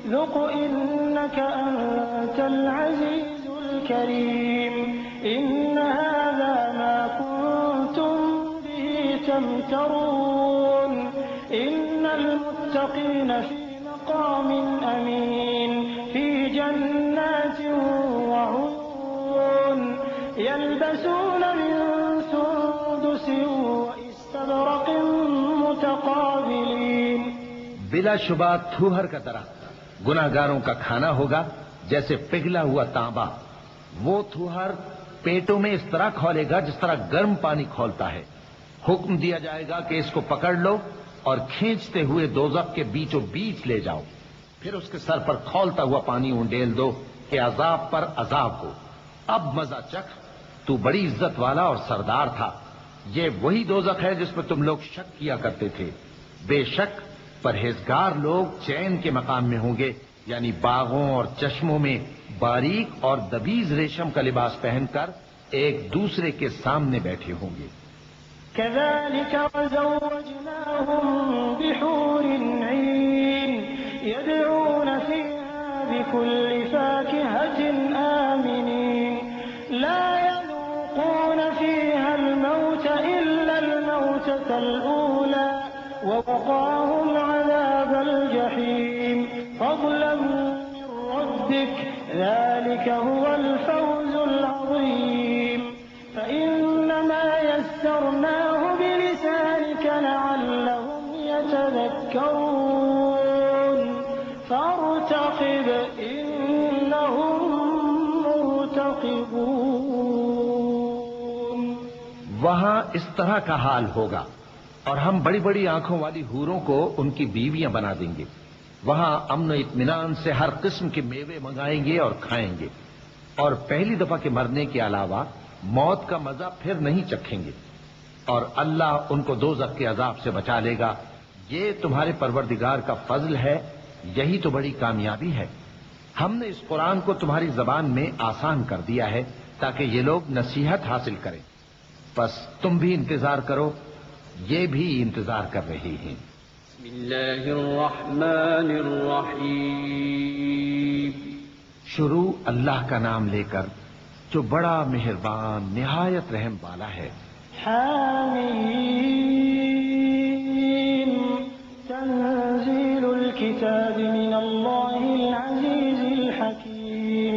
ذق إنك أنت العزيز الكريم إن هذا ما كنتم به تمترون إن المتقين في مقام أمين في جنات وعيون يلبسون من سندس واستبرق متقابلين. بلا شبہ تھوہر کا درخت گناہگاروں کا کھانا ہوگا جیسے پگھلا ہوا تانبا. وہ تھوہر پیٹوں میں اس طرح کھولے گا جس طرح گرم پانی کھولتا ہے. حکم دیا جائے گا کہ اس کو پکڑ لو اور کھینچتے ہوئے دوزخ کے بیچوں بیچ لے جاؤ. پھر اس کے سر پر کھولتا ہوا پانی انڈیل دو کہ عذاب پر عذاب ہو. اب مزہ چکھ، تو بڑی عزت والا اور سردار تھا. یہ وہی دوزخ ہے جس پر تم لوگ شک کیا کرتے تھے. بے شک پرہیزگار لوگ چین کے مقام میں ہوں گے، یعنی باغوں اور چشموں میں باریک اور دبیز ریشم کا لباس پہن کر ایک دوسرے کے سامنے بیٹھے ہوں گے. كذلك وزوجناهم بحور عين يدعون فيها بكل فاكهة آمنين لا يذوقون فيها الموت إلا الموتة الأولى ووقاهم عذاب الجحيم فضلا من ربك ذلك هو الفوز العظيم. فإنما يسرناه بلسانك لعلهم يتذكرون فارتقب إنهم مرتقبون. وہاں اس طرح کا حال ہوگا اور ہم بڑی بڑی آنکھوں والی حوروں کو ان کی بیویاں بنا دیں گے. وہاں امن و اطمینان سے ہر قسم کے میوے منگائیں گے اور کھائیں گے، اور پہلی دفعہ کے مرنے کے علاوہ موت کا مزہ پھر نہیں چکھیں گے. اور اللہ ان کو دوزخ کے عذاب سے بچا لے گا. یہ تمہارے پروردگار کا فضل ہے، یہی تو بڑی کامیابی ہے. ہم نے اس قرآن کو تمہاری زبان میں آسان کر دیا ہے تاکہ یہ لوگ نصیحت حاصل کریں. بس تم بھی انتظار کرو، یہ بھی انتظار کر رہے ہیں. بسم اللہ الرحمن الرحیم. شروع اللہ کا نام لے کر جو بڑا مہربان نہایت رحم والا ہے. حامیم تنزیل الكتاب من اللہ العزیز الحکیم.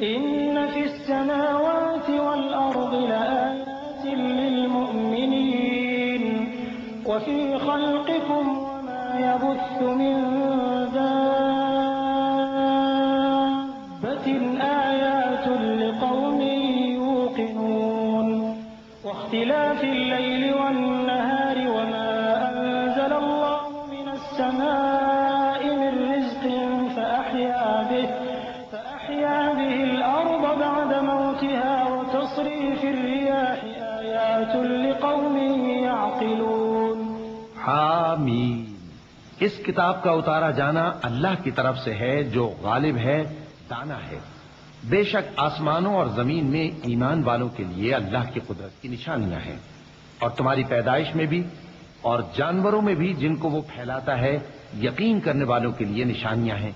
ان فی السماوات والارض لآیات للمؤمنین وفی خلقکم وما يبث من دابة آیات لقوم يوقنون واختلاف الليل والنهار وما أنزل الله من السماء من رزق فأحيا به الأرض بعد موتها وتصريف الرياح آيات لقوم يعقلون. حامیم. اس کتاب کا اتارا جانا اللہ کی طرف سے ہے جو غالب ہے، دانا ہے. بے شک آسمانوں اور زمین میں ایمان والوں کے لیے اللہ کی قدرت کی نشانیاں ہیں، اور تمہاری پیدائش میں بھی اور جانوروں میں بھی جن کو وہ پھیلاتا ہے یقین کرنے والوں کے لیے نشانیاں ہیں.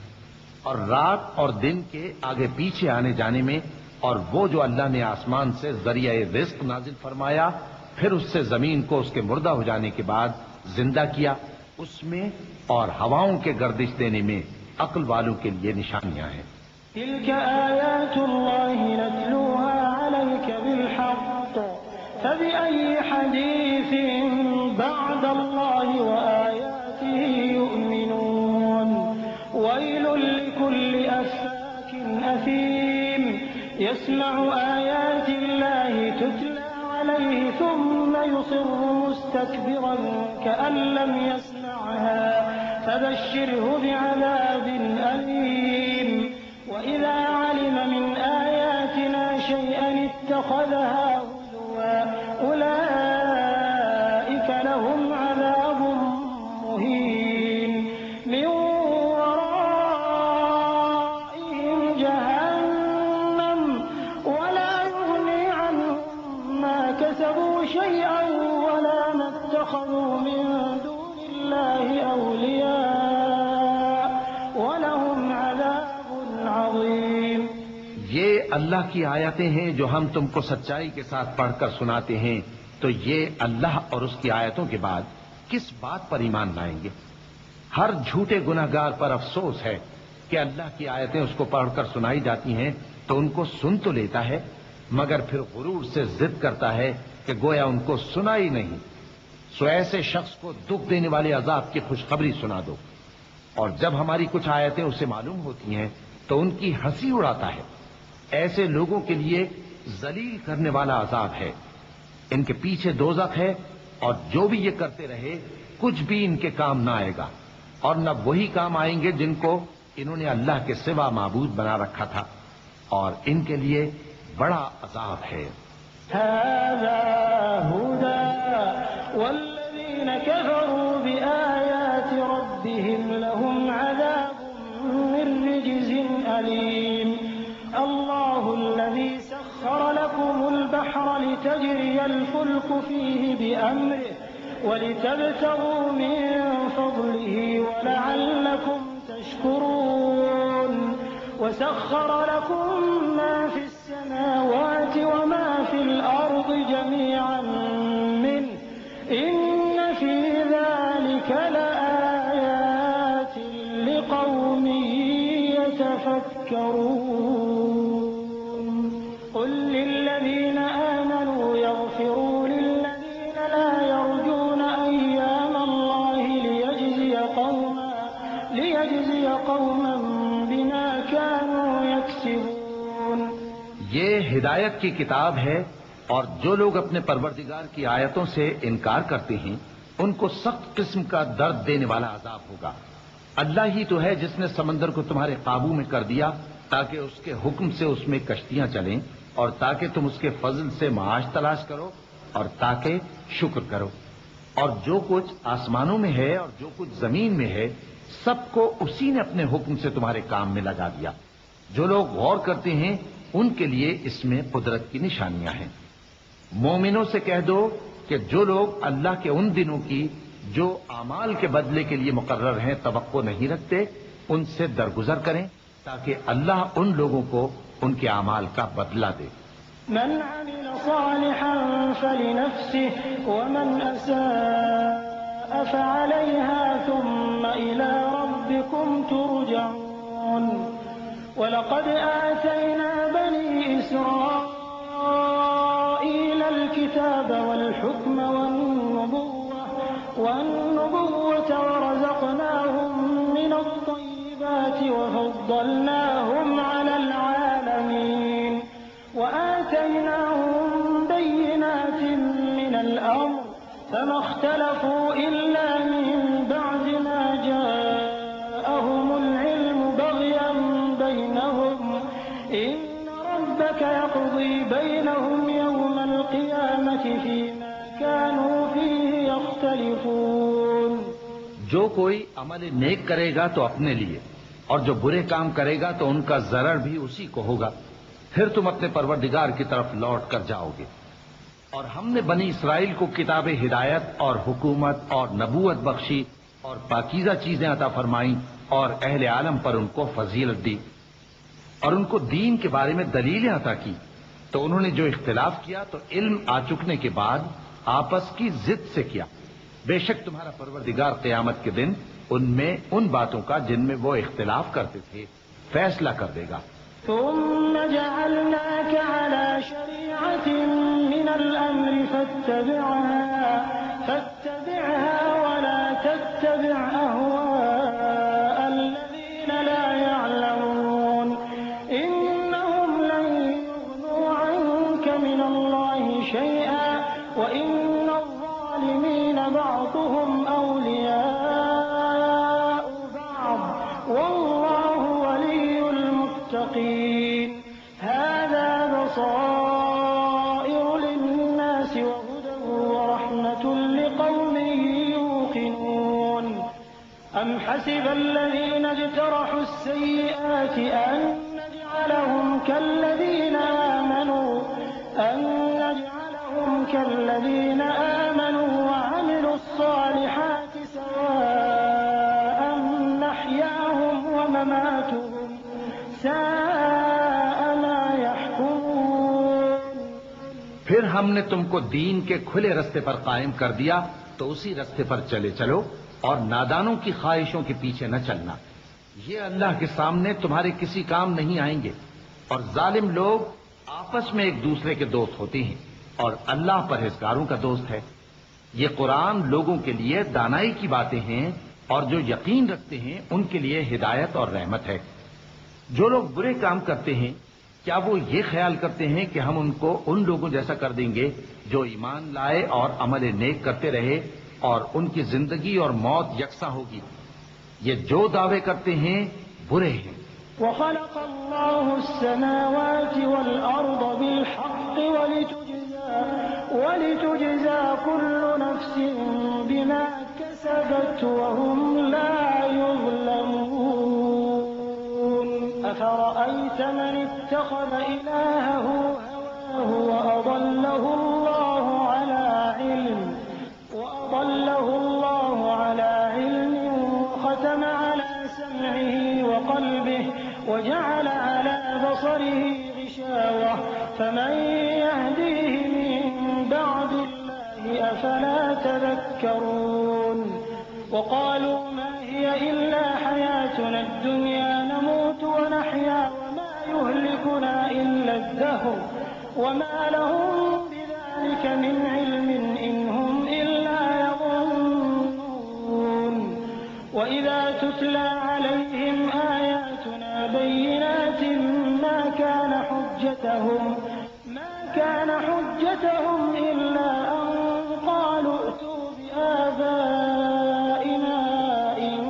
اور رات اور دن کے آگے پیچھے آنے جانے میں، اور وہ جو اللہ نے آسمان سے ذریعہ رزق نازل فرمایا پھر اس سے زمین کو اس کے مردہ ہو جانے کے بعد زندہ کیا، اس میں اور ہواؤں کے گردش دینے میں عقل والوں کے لیے نشانیاں ہیں. تلك آيات الله نتلوها عليك بالحق فبأي حديث بعد الله وآياته يؤمنون. ويل لكل أفاك أثيم يسمع آيات الله تتلى عليه ثم يصر مستكبرا كأن لم يسمعها فبشره بعذاب أليم. وإذا علم من آياتنا شيئا اتخذها هزوا أولئك شيئا ولا ما اتخذوا من دون الله أولياء ولهم عذاب عظيم۔ یہ اللہ کی آیتیں ہیں جو ہم تم کو سچائی کے ساتھ پڑھ کر سناتے ہیں، تو یہ اللہ اور اس کی آیتوں کے بعد کس بات پر ایمان لائیں گے؟ ہر جھوٹے گناہگار پر افسوس ہے کہ اللہ کی آیتیں اس کو پڑھ کر سنائی جاتی ہیں تو ان کو سن تو لیتا ہے، مگر پھر غرور سے ضد کرتا ہے کہ گویا ان کو سنا ہی نہیں۔ سو ایسے شخص کو دکھ دینے والے عذاب کی خوشخبری سنا دو، اور جب ہماری کچھ آیتیں اسے معلوم ہوتی ہیں تو ان کی ہنسی اڑاتا ہے۔ ایسے لوگوں کے لیے ذلیل کرنے والا عذاب ہے، ان کے پیچھے دوزخ ہے، اور جو بھی یہ کرتے رہے کچھ بھی ان کے کام نہ آئے گا، اور نہ وہی کام آئیں گے جن کو انہوں نے اللہ کے سوا معبود بنا رکھا تھا، اور ان کے لیے بڑا عذاب ہے۔ هذا هدى والذين كفروا بآيات ربهم لهم عذاب من رجز أليم۔ الله الذي سخر لكم البحر لتجري الفلك فيه بأمره ولتبتغوا من فضله ولعلكم تشكرون، وسخر لكم ما في السماوات وما في الأرض جميعا منه إن في ذلك لآيات لقوم يتفكرون۔ قل للذين آمنوا يغفروا للذين لا يرجون أيام الله ليجزي قوما بما كانوا يكسبون۔ یہ ہدایت کی کتاب ہے، اور جو لوگ اپنے پروردگار کی آیتوں سے انکار کرتے ہیں ان کو سخت قسم کا درد دینے والا عذاب ہوگا۔ اللہ ہی تو ہے جس نے سمندر کو تمہارے قابو میں کر دیا تاکہ اس کے حکم سے اس میں کشتیاں چلیں، اور تاکہ تم اس کے فضل سے معاش تلاش کرو، اور تاکہ شکر کرو۔ اور جو کچھ آسمانوں میں ہے اور جو کچھ زمین میں ہے سب کو اسی نے اپنے حکم سے تمہارے کام میں لگا دیا۔ جو لوگ غور کرتے ہیں ان کے لیے اس میں قدرت کی نشانیاں ہیں۔ مومنوں سے کہہ دو کہ جو لوگ اللہ کے ان دنوں کی جو اعمال کے بدلے کے لیے مقرر ہیں توقع نہیں رکھتے، ان سے درگزر کریں تاکہ اللہ ان لوگوں کو ان کے اعمال کا بدلہ دے۔ من عمل صالحا فلنفسه ومن أساء فعليها ثم إلى ربكم ترجعون۔ ولقد آتينا بني إسرائيل الكتاب والحكم والنبوة ورزقناهم من الطيبات وفضلناهم على العالمين وآتيناهم بينات من الأمر فما اختلفوا إلا من بعد ما جاءهم العلم بغيا بينهم إن ربك يقضي بينهم يوم القيامة فيما كانوا فيه يختلفون۔ جو کوئی عمل نیک کرے گا تو اپنے لیے، اور جو برے کام کرے گا تو ان کا ضرر بھی اسی کو ہوگا، پھر تم اپنے پروردگار کی طرف لوٹ کر جاؤ گے۔ اور ہم نے بنی اسرائیل کو کتاب ہدایت اور حکومت اور نبوت بخشی اور پاکیزہ چیزیں عطا فرمائیں، اور اہل عالم پر ان کو فضیلت دی، اور ان کو دین کے بارے میں دلیلیں عطا کی۔ تو انہوں نے جو اختلاف کیا تو علم آ چکنے کے بعد آپس کی ضد سے کیا۔ بے شک تمہارا پروردگار قیامت کے دن ان میں ان باتوں کا جن میں وہ اختلاف کرتے تھے فیصلہ کر دے گا۔ ثم جعلناك على شريعة من الأمر فاتبعها ولا تتبع أهواء الذين لا يعلمون إنهم لن يغنوا عنك من الله شيئا وإن الظالمين بعضهم أولياء بعض والله ولي المتقين۔ هذا بصائر للناس وهدى ورحمة لقوم يوقنون۔ أم حسب الذين اجترحوا السيئات أن نجعلهم أولئك الذين آمنوا وعملوا الصالحات سواء محياهم ومماتهم ساء ما يحكمون۔ پھر ہم نے تم کو دین کے کھلے رستے پر قائم کر دیا تو اسی رستے پر چلے چلو اور نادانوں کی خواہشوں کے پیچھے نہ چلنا، یہ اللہ کے سامنے تمہارے کسی کام نہیں آئیں گے۔ اور ظالم لوگ آپس میں ایک دوسرے کے دوست ہوتے ہیں اور اللہ پرہیزگاروں کا دوست ہے۔ یہ قرآن لوگوں کے لیے دانائی کی باتیں ہیں اور جو یقین رکھتے ہیں ان کے لیے ہدایت اور رحمت ہے۔ جو لوگ برے کام کرتے ہیں کیا وہ یہ خیال کرتے ہیں کہ ہم ان کو ان لوگوں جیسا کر دیں گے جو ایمان لائے اور عمل نیک کرتے رہے اور ان کی زندگی اور موت یکساں ہوگی؟ یہ جو دعوے کرتے ہیں برے ہیں۔ وخلق الله السماوات والأرض بالحق ولتجزى كل نفس بما كسبت وهم لا يظلمون۔ أفرأيت من اتخذ إلهه هواه وأضله الله على علم وختم على سمعه وقلبه وجعل على بصره غشاوة فمن يهديه من بعد الله أفلا تذكرون۔ وقالوا ما هي إلا حياتنا الدنيا نموت ونحيا وما يهلكنا إلا الدهر وما لهم بذلك من علم إن هم إلا يظنون۔ وإذا تتلى عليهم آياتنا بينات ما كان حجتهم إلا أن قالوا ائتوا بآبائنا إن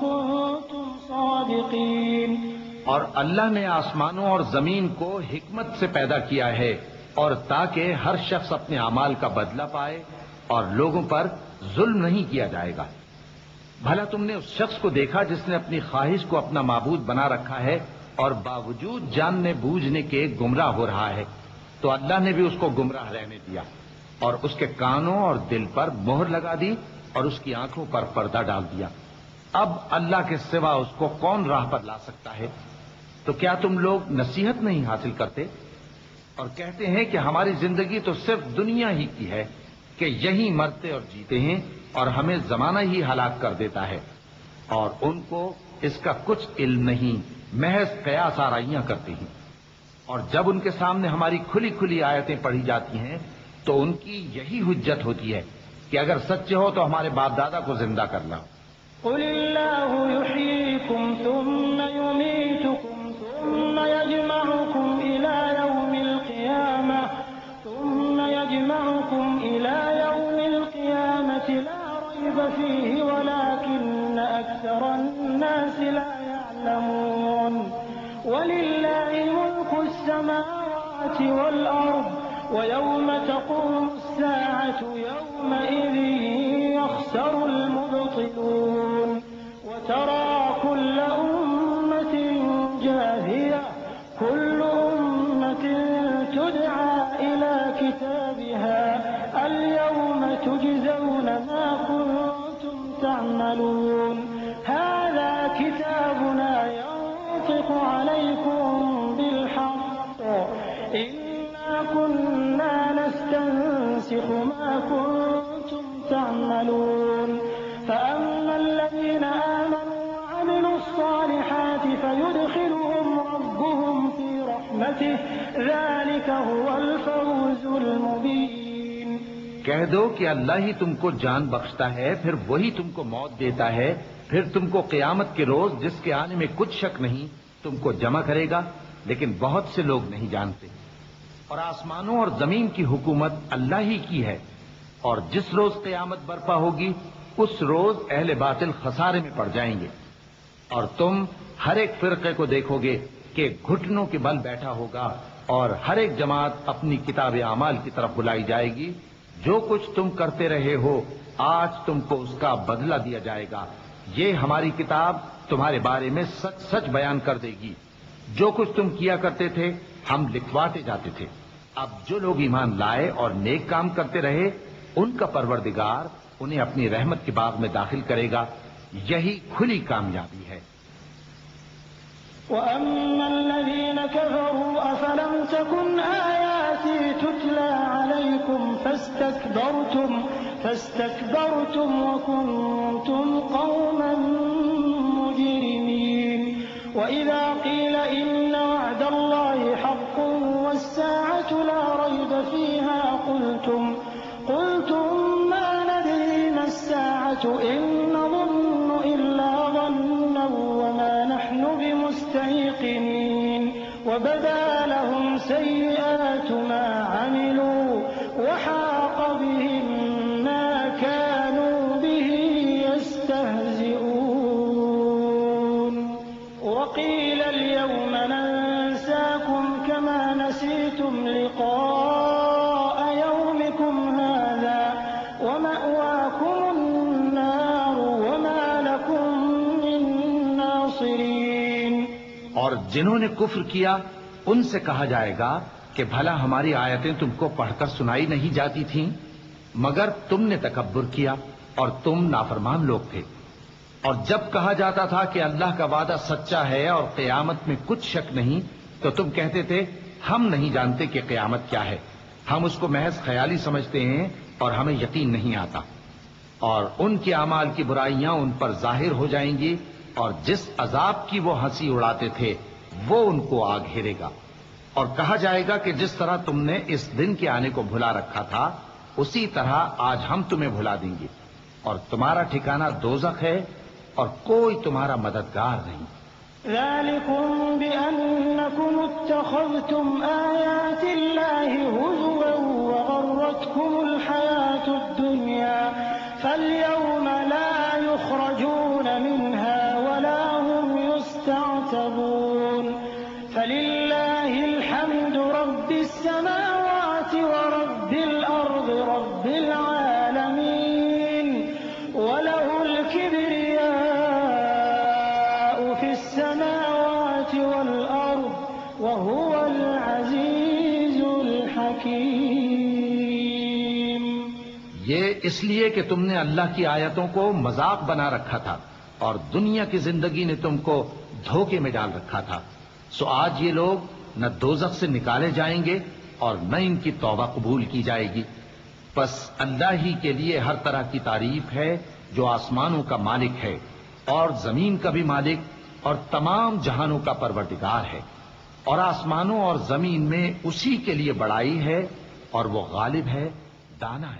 كنتم صادقين۔ اور اللہ نے آسمانوں اور زمین کو حکمت سے پیدا کیا ہے اور تاکہ ہر شخص اپنے اعمال کا بدلہ پائے اور لوگوں پر ظلم نہیں کیا جائے گا۔ بھلا تم نے اس شخص کو دیکھا جس نے اپنی خواہش کو اپنا معبود بنا رکھا ہے اور باوجود جاننے بوجھنے کے گمراہ ہو رہا ہے؟ تو اللہ نے بھی اس کو گمراہ رہنے دیا اور اس کے کانوں اور دل پر مہر لگا دی اور اس کی آنکھوں پر پردہ ڈال دیا۔ اب اللہ کے سوا اس کو کون راہ پر لا سکتا ہے؟ تو کیا تم لوگ نصیحت نہیں حاصل کرتے اور کہتے ہیں کہ ہماری زندگی تو صرف دنیا ہی کی ہے کہ یہی مرتے اور جیتے ہیں اور ہمیں زمانہ ہی ہلاک کر دیتا ہے، اور ان کو اس کا کچھ علم نہیں، محض قیاس آرائیاں کرتے ہیں۔ اور جب ان کے سامنے ہماری کھلی کھلی آیتیں پڑھی جاتی ہیں تو ان کی یہی حجت ہوتی ہے کہ اگر سچے ہو تو ہمارے باپ دادا کو زندہ کر لاؤ۔ قل اللہ یحییکم ثم یمیتکم ثم یجمعکم الی یوم القیامہ لا ریب فیہ ولکن اکثر الناس لا يعلمون۔ وللہ ملک السماوات والارض ويوم تقوم الساعة يومئذ يخسر المبطلون۔ وترى كل أمة جاثية كل أمة تدعى إلى كتابها اليوم تجزون ما كنتم تعملون۔ هذا كتابنا ينطق عليكم بالحق إنا كنا نستنسخ ما كنتم تعملون۔ فأما الذين آمنوا وعملوا الصالحات فيدخلهم ربهم في رحمته ذلك هو الفوز المبين۔ کہہ دو کہ اللہ ہی تم کو جان بخشتا ہے، پھر وہی تم کو موت دیتا ہے، پھر تم کو قیامت کے روز جس کے آنے میں کچھ شک نہیں تم کو جمع کرے گا، لیکن بہت سے لوگ نہیں جانتے۔ اور آسمانوں اور زمین کی حکومت اللہ ہی کی ہے، اور جس روز قیامت برپا ہوگی اس روز اہل باطل خسارے میں پڑ جائیں گے، اور تم ہر ایک فرقے کو دیکھو گے کہ گھٹنوں کے بل بیٹھا ہوگا، اور ہر ایک جماعت اپنی کتاب اعمال کی طرف بلائی جائے گی۔ جو کچھ تم کرتے رہے ہو آج تم کو اس کا بدلہ دیا جائے گا، یہ ہماری کتاب تمہارے بارے میں سچ سچ بیان کر دے گی۔ جو کچھ تم کیا کرتے تھے ہم لکھواتے جاتے تھے۔ اب جو لوگ ایمان لائے اور نیک کام کرتے رہے ان کا پروردگار انہیں اپنی رحمت کے باغ میں داخل کرے گا. یہی کھلی کامیابی ہے. وَأَمَّا الَّذِينَ كَفَرُوا أَفَلَمْ تَكُنْ آيَاتِي تُتْلَى عَلَيْكُمْ فَاسْتَكْبَرْتُمْ وَكُنْتُمْ قَوْمًا مُجْرِمِينَ. وَإِذَا قِيلَ إِنَّ وَعْدَ اللَّهِ حَقٌّ وَالسَّاعَةُ لَا رَيْبَ فِيهَا قُلْتُمْ مَا نَدْرِي مَا السَّاعَةُ إِن نَّظُنُّ إِلَّا ظَنًّا وَمَا نَحْنُ بِمُسْتَيْقِنِينَ. وَبَدَا لَهُمْ سَيِّئَاتُ مَا عَمِلُوا وَحَاقَ بِهِم مَّا كَانُوا بِهِ يَسْتَهْزِئُونَ. وَقِيلَ الْيَوْمَ نَنسَاكُمْ كَمَا نَسِيتُمْ لِقَاءَ يَوْمِكُمْ هَٰذَا وَمَأْوَاكُمُ النَّارُ وَمَا لَكُم مِّن نَّاصِرِينَ. اور جنہوں نے کفر کیا ان سے کہا جائے گا کہ بھلا ہماری آیتیں تم کو پڑھ کر سنائی نہیں جاتی تھیں؟ مگر تم نے تکبر کیا اور تم نافرمان لوگ تھے. اور جب کہا جاتا تھا کہ اللہ کا وعدہ سچا ہے اور قیامت میں کچھ شک نہیں تو تم کہتے تھے ہم نہیں جانتے کہ قیامت کیا ہے، ہم اس کو محض خیالی سمجھتے ہیں اور ہمیں یقین نہیں آتا. اور ان کے اعمال کی برائیاں ان پر ظاہر ہو جائیں گی اور جس عذاب کی وہ ہنسی اڑاتے تھے وہ ان کو آ گھیرے گا. اور کہا جائے گا کہ جس طرح تم نے اس دن کے آنے کو بھلا رکھا تھا اسی طرح آج ہم تمہیں بھلا دیں گے، اور تمہارا ٹھکانہ دوزخ ہے اور کوئی تمہارا مددگار نہیں. ذَلِكُمْ بِأَنَّكُمُ اتَّخَذْتُمْ آيَاتِ اللَّهِ هُزُوًا وَغَرَّتْكُمُ الْحَيَاةُ الدُّنْيَا فَالْيَوْمَ لَا يُخْرَجُونَ مِنْهَا وَلَا هُمْ يُسْتَعْتَبُونَ. فَلِلَّهِ الْحَمْدُ رَبِّ السَّمَاوَاتِ وَرَبِّ الْأَرْضِ رَبِّ الْعَالَمِينَ. وَلَهُ الْكِبْرِيَاءُ فِي السَّمَاوَاتِ وَالْأَرْضِ وَهُوَ الْعَزِيزُ الْحَكِيمُ. یہ اس لیے کہ تم نے اللہ کی آیتوں کو مذاق بنا رکھا تھا اور دنیا کی زندگی نے تم کو دھوکے میں ڈال رکھا تھا. سو آج یہ لوگ نہ دوزخ سے نکالے جائیں گے اور نہ ان کی توبہ قبول کی جائے گی. بس اللہ ہی کے لیے ہر طرح کی تعریف ہے جو آسمانوں کا مالک ہے اور زمین کا بھی مالک اور تمام جہانوں کا پروردگار ہے. اور آسمانوں اور زمین میں اسی کے لیے بڑائی ہے اور وہ غالب ہے، دانا ہے.